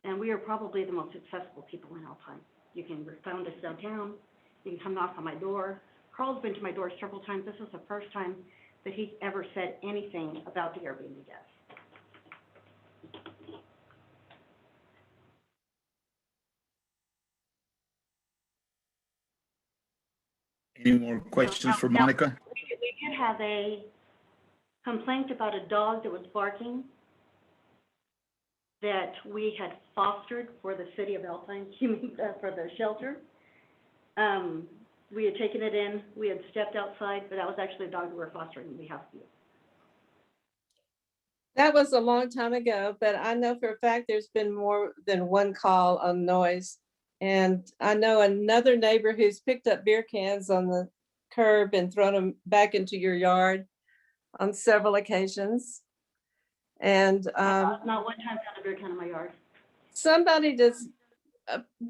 H: And we are probably the most accessible people in Alpine. You can find us downtown, you can come knock on my door. Carl's been to my door several times. This is the first time that he's ever said anything about the Airbnb guests.
A: Any more questions for
H: Now,
A: Monica?
H: We did have a complaint about a dog that was barking that we had fostered for the city of Alpine, for the shelter. We had taken it in, we had stepped outside, but that was actually a dog we were fostering on behalf of you.
K: That was a long time ago, but I know for a fact there's been more than one call on noise. And I know another neighbor who's picked up beer cans on the curb and thrown them back into your yard on several occasions. And
H: Not one time found a beer can in my yard.
K: somebody does,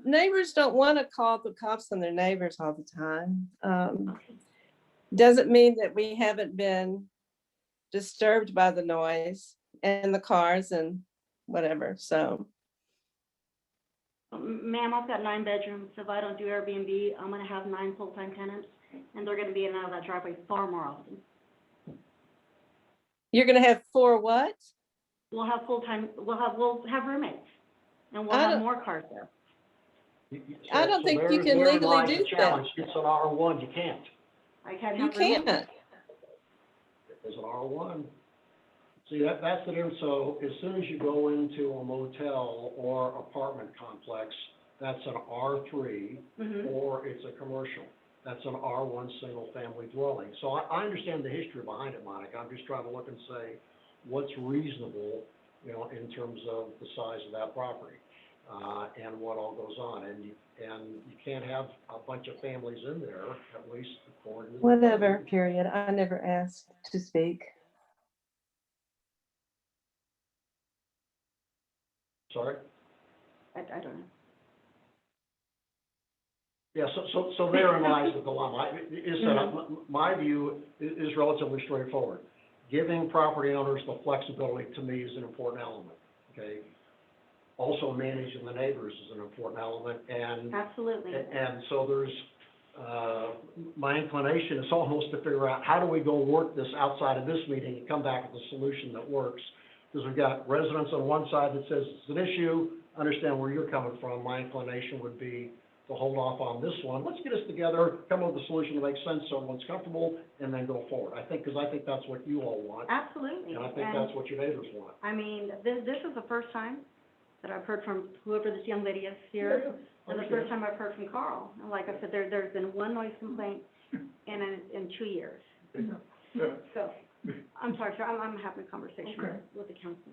K: neighbors don't want to call the cops on their neighbors all the time. Doesn't mean that we haven't been disturbed by the noise and the cars and whatever, so.
H: Ma'am, I've got 9 bedrooms. If I don't do Airbnb, I'm gonna have 9 full-time tenants, and they're gonna be in and out of that driveway far more often.
K: You're gonna have 4 what?
H: We'll have roommates, and we'll
K: I
H: have
K: don't-
H: more cars there.
K: I don't think you can
B: Therein
K: legally
B: lies the
K: do that.
B: challenge. It's an R1, you can't.
H: I can't
K: You
H: have roommates.
K: can't.
B: It's an R1. See, that's the difference. So as soon as you go into a motel or apartment complex, that's an R3,
H: Mhm.
B: or it's a commercial. That's an R1 single-family dwelling. So I understand the history behind it, Monica. I'm just trying to look and say, what's reasonable, in terms of the size of that property, and what all goes on. And you can't have a bunch of families in there, at least according to the
K: Whatever,
B: code.
K: period. I never asked to speak.
B: Sorry?
H: I don't know.
B: Yeah, so therein lies the dilemma. My view is relatively straightforward. Giving property owners the flexibility, to me, is an important element, okay? Also managing the neighbors is an important element, and
H: Absolutely.
B: so there's, my inclination is almost to figure out, how do we go work this outside of this meeting and come back with a solution that works? Because we've got residents on one side that says it's an issue, understand where you're coming from. My inclination would be to hold off on this one. Let's get us together, come up with a solution that makes sense, so everyone's comfortable, and then go forward. Because I think that's what you all want,
H: Absolutely.
B: and I think that's what your neighbors want.
H: I mean, this is the first time that I've heard from whoever this young lady is here, and the first time I've heard from Carl. And like I said, there's been one noise complaint in 2 years.
J: Yeah.
H: So, I'm sorry, sir, I'm having a conversation
J: Okay.
H: with the council.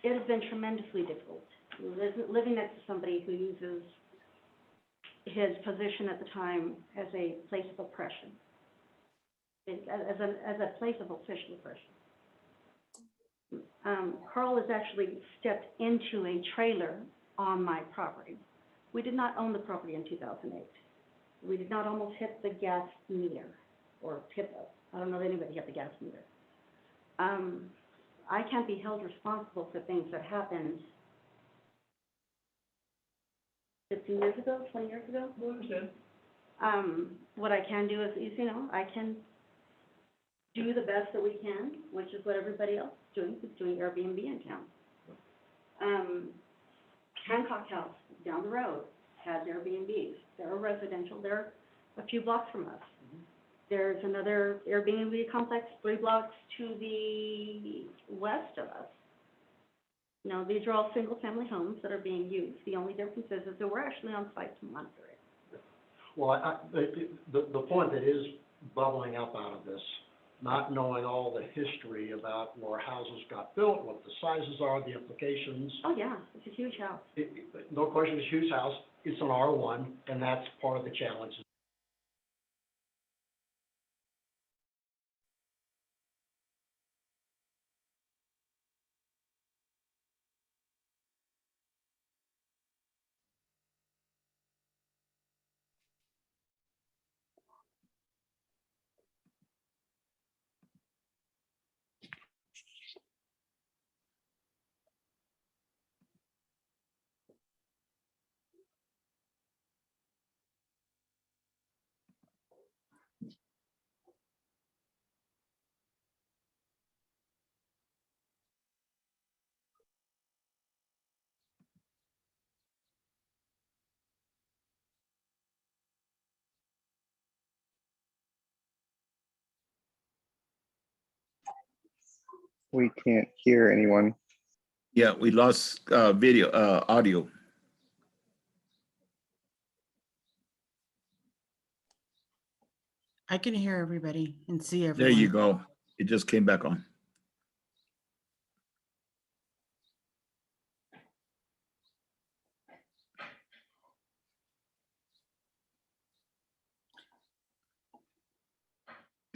H: It has been tremendously difficult, living next to somebody who uses his position at the time as a place of oppression, as a place of official oppression. Carl has actually stepped into a trailer on my property. We did not own the property in 2008. We did not almost hit the gas meter, or I don't know if anybody hit the gas meter. I can't be held responsible for things that happened 15 years ago, 20 years ago.
J: I understand.
H: What I can do is, I can do the best that we can, which is what everybody else is doing Airbnb in town. Hancock House down the road has Airbnbs. They're residential. They're a few blocks from us. There's another Airbnb complex 3 blocks to the west of us. These are all single-family homes that are being used. The only difference is that we're actually on site to monitor it.
B: Well, the point that is bubbling up out of this, not knowing all the history about where houses got built, what the sizes are, the implications.
H: Oh, yeah, it's a huge house.
B: No question, it's a huge house. It's an R1, and that's part of the challenge.
M: We can't hear anyone.
A: Yeah, we lost audio.
C: I can hear everybody and see everyone.
A: There you go. It just came back on.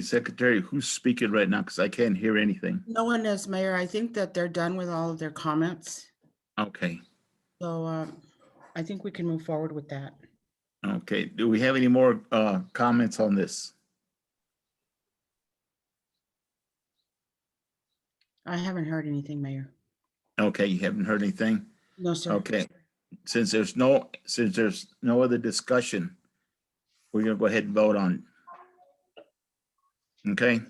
A: Secretary, who's speaking right now? Because I can't hear anything.
C: No one is, Mayor. I think that they're done with all of their comments.
A: Okay,
C: So I think we can move forward with that.
A: okay. Do we have any more comments on this?
C: I haven't heard anything, Mayor.
A: Okay, you haven't heard anything?
C: No, sir.
A: Okay, since there's no other discussion, we're gonna go ahead and vote on it. Okay?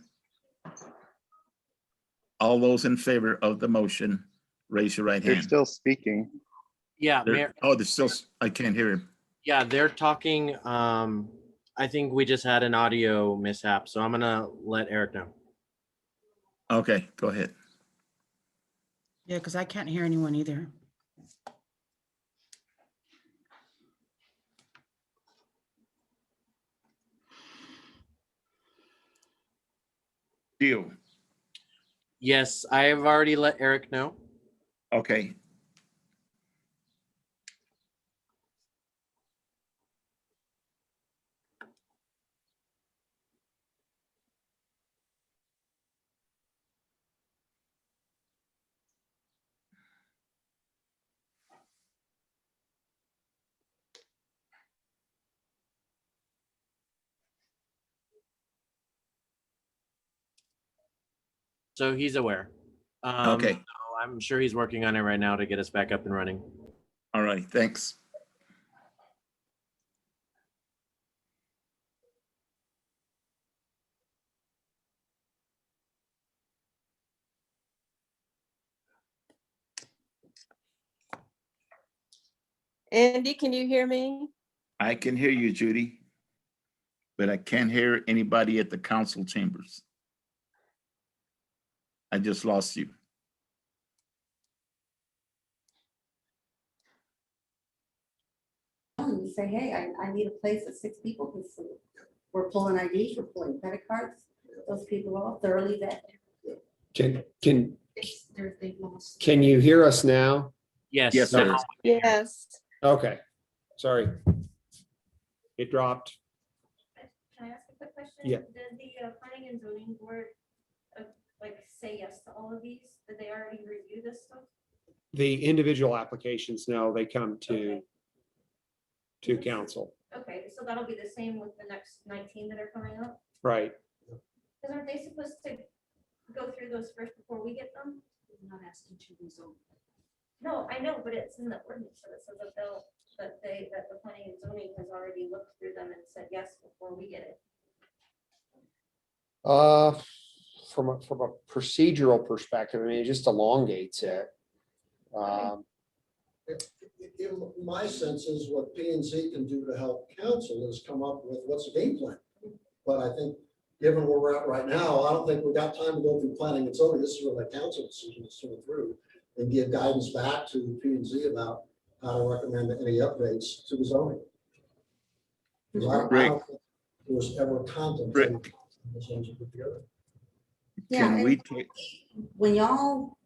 A: All those in favor of the motion, raise your right
M: They're
A: hand.
M: still speaking.
E: Yeah,
A: They're-
E: Mayor,
A: Oh, there's still, I can't hear him.
E: yeah, they're talking. I think we just had an audio mishap, so I'm gonna let Eric know.
A: Okay, go ahead.
C: Yeah, because I can't hear anyone either.
A: Deal.
E: Yes, I have already let Eric know.
A: Okay.
E: So he's aware.
A: Okay.
E: So I'm sure he's working on it right now to get us back up and running.
A: All right, thanks.
K: Andy, can you hear me?
A: I can hear you, Judy, but I can't hear anybody at the council chambers. I just lost you.
N: And say, hey, I need a place that 6 people can sleep. We're pulling IDs, we're pulling credit cards. Those people are all thoroughly vetted. They've lost.
O: Can you hear us now?
E: Yes.
A: Yes, sir.
K: Yes.
O: Okay, sorry. It dropped.
H: Can I ask a quick question?
O: Yeah.
H: Did the planning and zoning board, like, say yes to all of these? Did they already review this stuff?
O: The individual applications, no, they come
H: Okay.
O: to council,
H: Okay, so that'll be the same with the next 19 that are coming up?
O: right?
H: Because aren't they supposed to go through those first before we get them?
N: I'm not asking to rezone.
H: No, I know, but it's in the ordinance, so it says that that the planning and zoning has already looked through them and said yes before we get it.
O: From a procedural perspective, I mean, it just elongates it.
P: My sense is what P and Z can do to help council is come up with what's the game plan. But I think, given where we're at right now, I don't think we've got time to go through planning and zoning. This is really a council decision to sort through and give guidance back to P and Z about how to recommend any updates to the zoning. Because I don't think it was ever contemplated. This one's put together.
N: Yeah,
A: Can we
N: and
A: take,
N: when y'all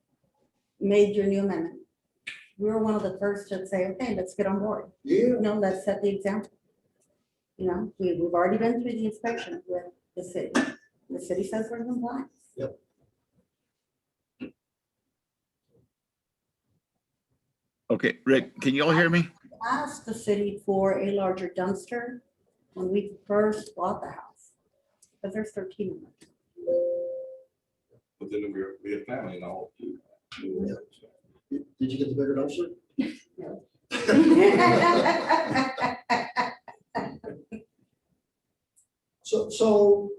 N: made your new amendment, we were one of the first to say, okay, let's get on board.
P: Yeah.
N: You know, let's set the example. You know, we've already been through the inspection with the city. The city says we're in compliance.
P: Yep.
A: okay, Rick, can you all hear me?
N: Asked the city for a larger dumpster when we first bought the house. Because there's 13 of them.
Q: But then we have family and all too.
P: Did you get the bigger dumpster?
N: No.
P: So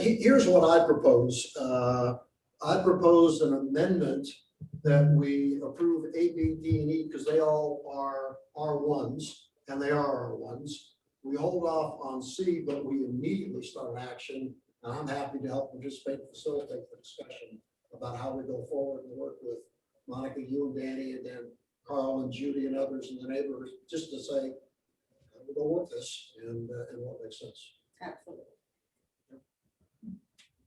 P: here's what I propose. I propose an amendment that we approve A, B, D, and E because they all are R1s and they are R1s. We hold off on C, but we immediately start action. And I'm happy to help participate, facilitate the discussion about how we go forward and work with Monica, you and Danny, and then Carl and Judy and others in the neighborhoods, just to say, we're gonna work this and what makes sense.
N: Absolutely.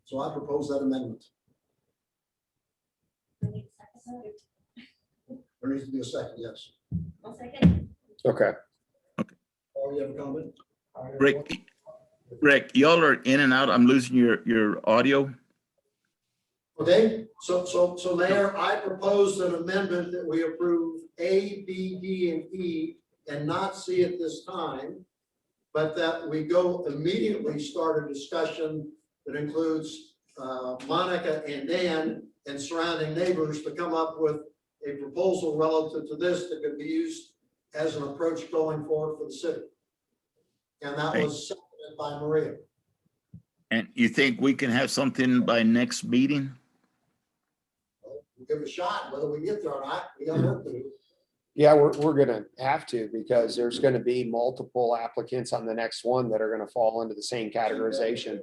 P: So I propose that amendment. There needs to be a second, yes.
N: I'll second.
O: Okay.
P: Paul, you have a comment?
A: Rick, y'all are in and out. I'm losing your audio.
P: Okay, so Mayor, I propose an amendment that we approve A, B, D, and E and not C at this time, but that we go immediately start a discussion that includes Monica and Dan and surrounding neighbors to come up with a proposal relative to this that could be used as an approach going forward for the city. And that was seconded by Maria.
A: And you think we can have something by next meeting?
P: We'll give it a shot, whether we get there or not, we got work to do.
O: Yeah, we're gonna have to, because there's gonna be multiple applicants on the next one that are gonna fall into the same categorization.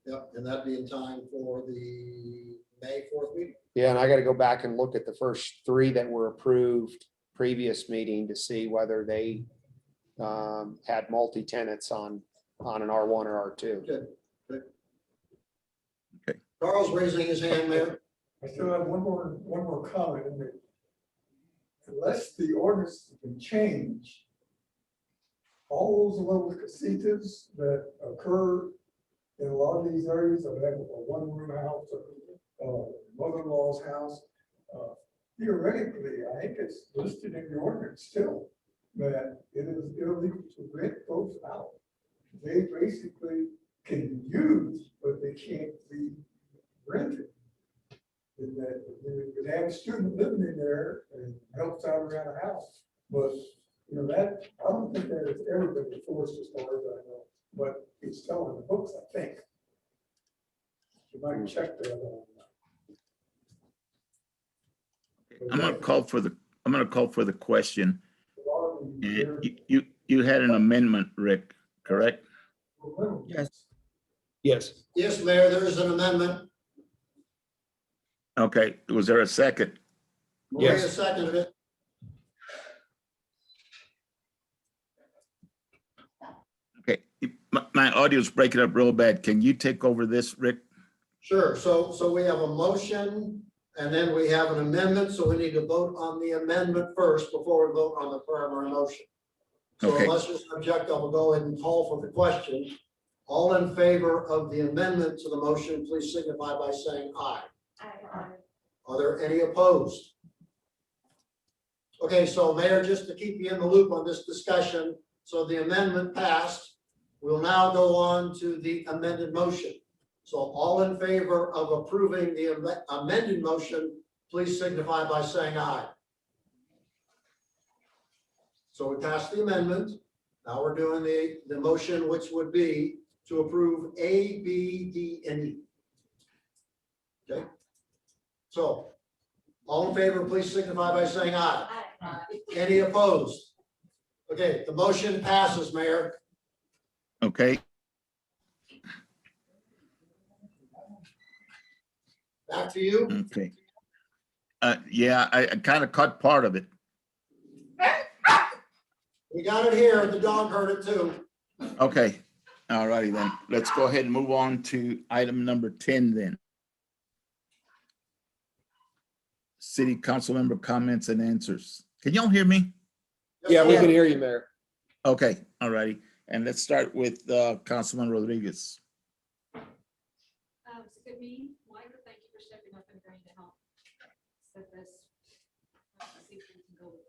P: Yep, and that'd be in time for the May 4th meeting.
O: Yeah, and I gotta go back and look at the first three that were approved previous meeting to see whether they had multi-tenants on an R1 or R2.
P: Good.
A: Okay.
P: Carl's raising his hand, Mayor.
J: I still have one more comment in there. Unless the ordinance can change, all those little casitas that occur in a lot of these areas that have a one-room house or mother-in-law's house, theoretically, I think it's listed in the ordinance still, that it is illegal to rent those out. They basically can be used, but they can't be rented. And that you could have a student living in there and helps out around the house. But, you know, that, I don't think that has ever been enforced as far as I know, but it's still in the books, I think. You might check that on.
A: I'm gonna call for the question. And you had an amendment, Rick, correct?
C: Yes.
O: Yes.
P: Yes, Mayor, there is an amendment.
A: Okay, was there a second?
P: Maria
O: Yes.
P: seconded it.
A: Okay, my audio's breaking up real bad. Can you take over this, Rick?
P: Sure, so we have a motion and then we have an amendment, so we need to vote on the amendment first before we vote on the primary motion. So
A: Okay.
P: unless there's an objection, I'll go ahead and call for the question. All in favor of the amendment to the motion, please signify by saying aye. Are there any opposed? Okay, so Mayor, just to keep you in the loop on this discussion, so the amendment passed. We'll now go on to the amended motion. So all in favor of approving the amended motion, please signify by saying aye. So we passed the amendment. Now we're doing the motion, which would be to approve A, B, D, and E. Okay. So all in favor, please signify by saying aye. Any opposed? Okay, the motion passes, Mayor.
A: Okay,
P: Back to you.
A: okay. Yeah, I kind of caught part of it.
P: We got it here. The dog heard it too.
A: Okay, all righty then. Let's go ahead and move on to item number 10 then. City council member comments and answers. Can y'all hear me?
O: Yeah, we can hear you, Mayor.
A: Okay, all righty. And let's start with Councilman Rodriguez.
L: It's a good meeting. Micah, thank you for stepping up and agreeing to help set this. See if we can go with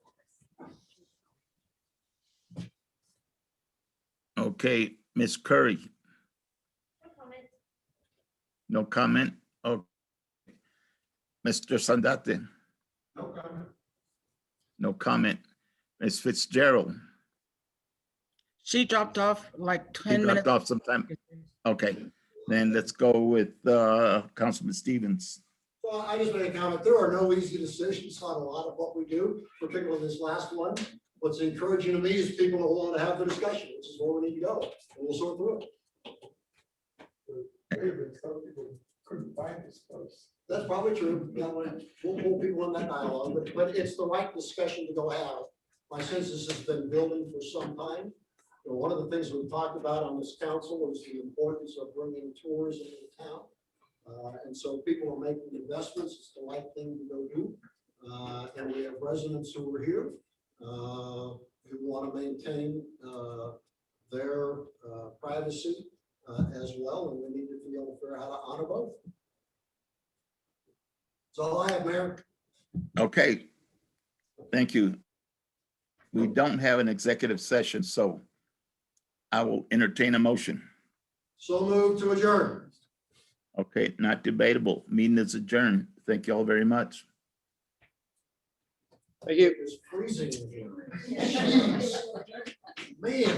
L: this.
A: Okay, Ms. Curry,
L: No comment.
A: no comment? Okay. Mr. Sandate,
J: No comment.
A: no comment. Ms. Fitzgerald,
C: She dropped off like
A: she
C: 10
A: dropped
C: minutes.
A: off sometime. Okay, then let's go with Councilman Stevens.
P: Well, I just made a comment. There are no easy decisions on a lot of what we do, particularly this last one. What's encouraging to me is people who want to have the discussion, which is where we need to go. And we'll sort through it.
J: Maybe some people couldn't find this place.
P: That's probably true. Yeah, we'll pull people in that dialogue, but it's the right discussion to go have. My sense is has been building for some time. You know, one of the things we've talked about on this council is the importance of bringing tours into the town. And so people are making investments. It's the right thing to go do. And we have residents who are here who want to maintain their privacy as well, and we need to be able to figure out how to honor both. That's all I have, Mayor.
A: Okay. Thank you. We don't have an executive session, so I will entertain a motion.
P: So moved to adjourn.
A: Okay, not debatable. Meeting is adjourned. Thank you all very much.
O: Thank you.
P: It's freezing in here. Jeez. Man.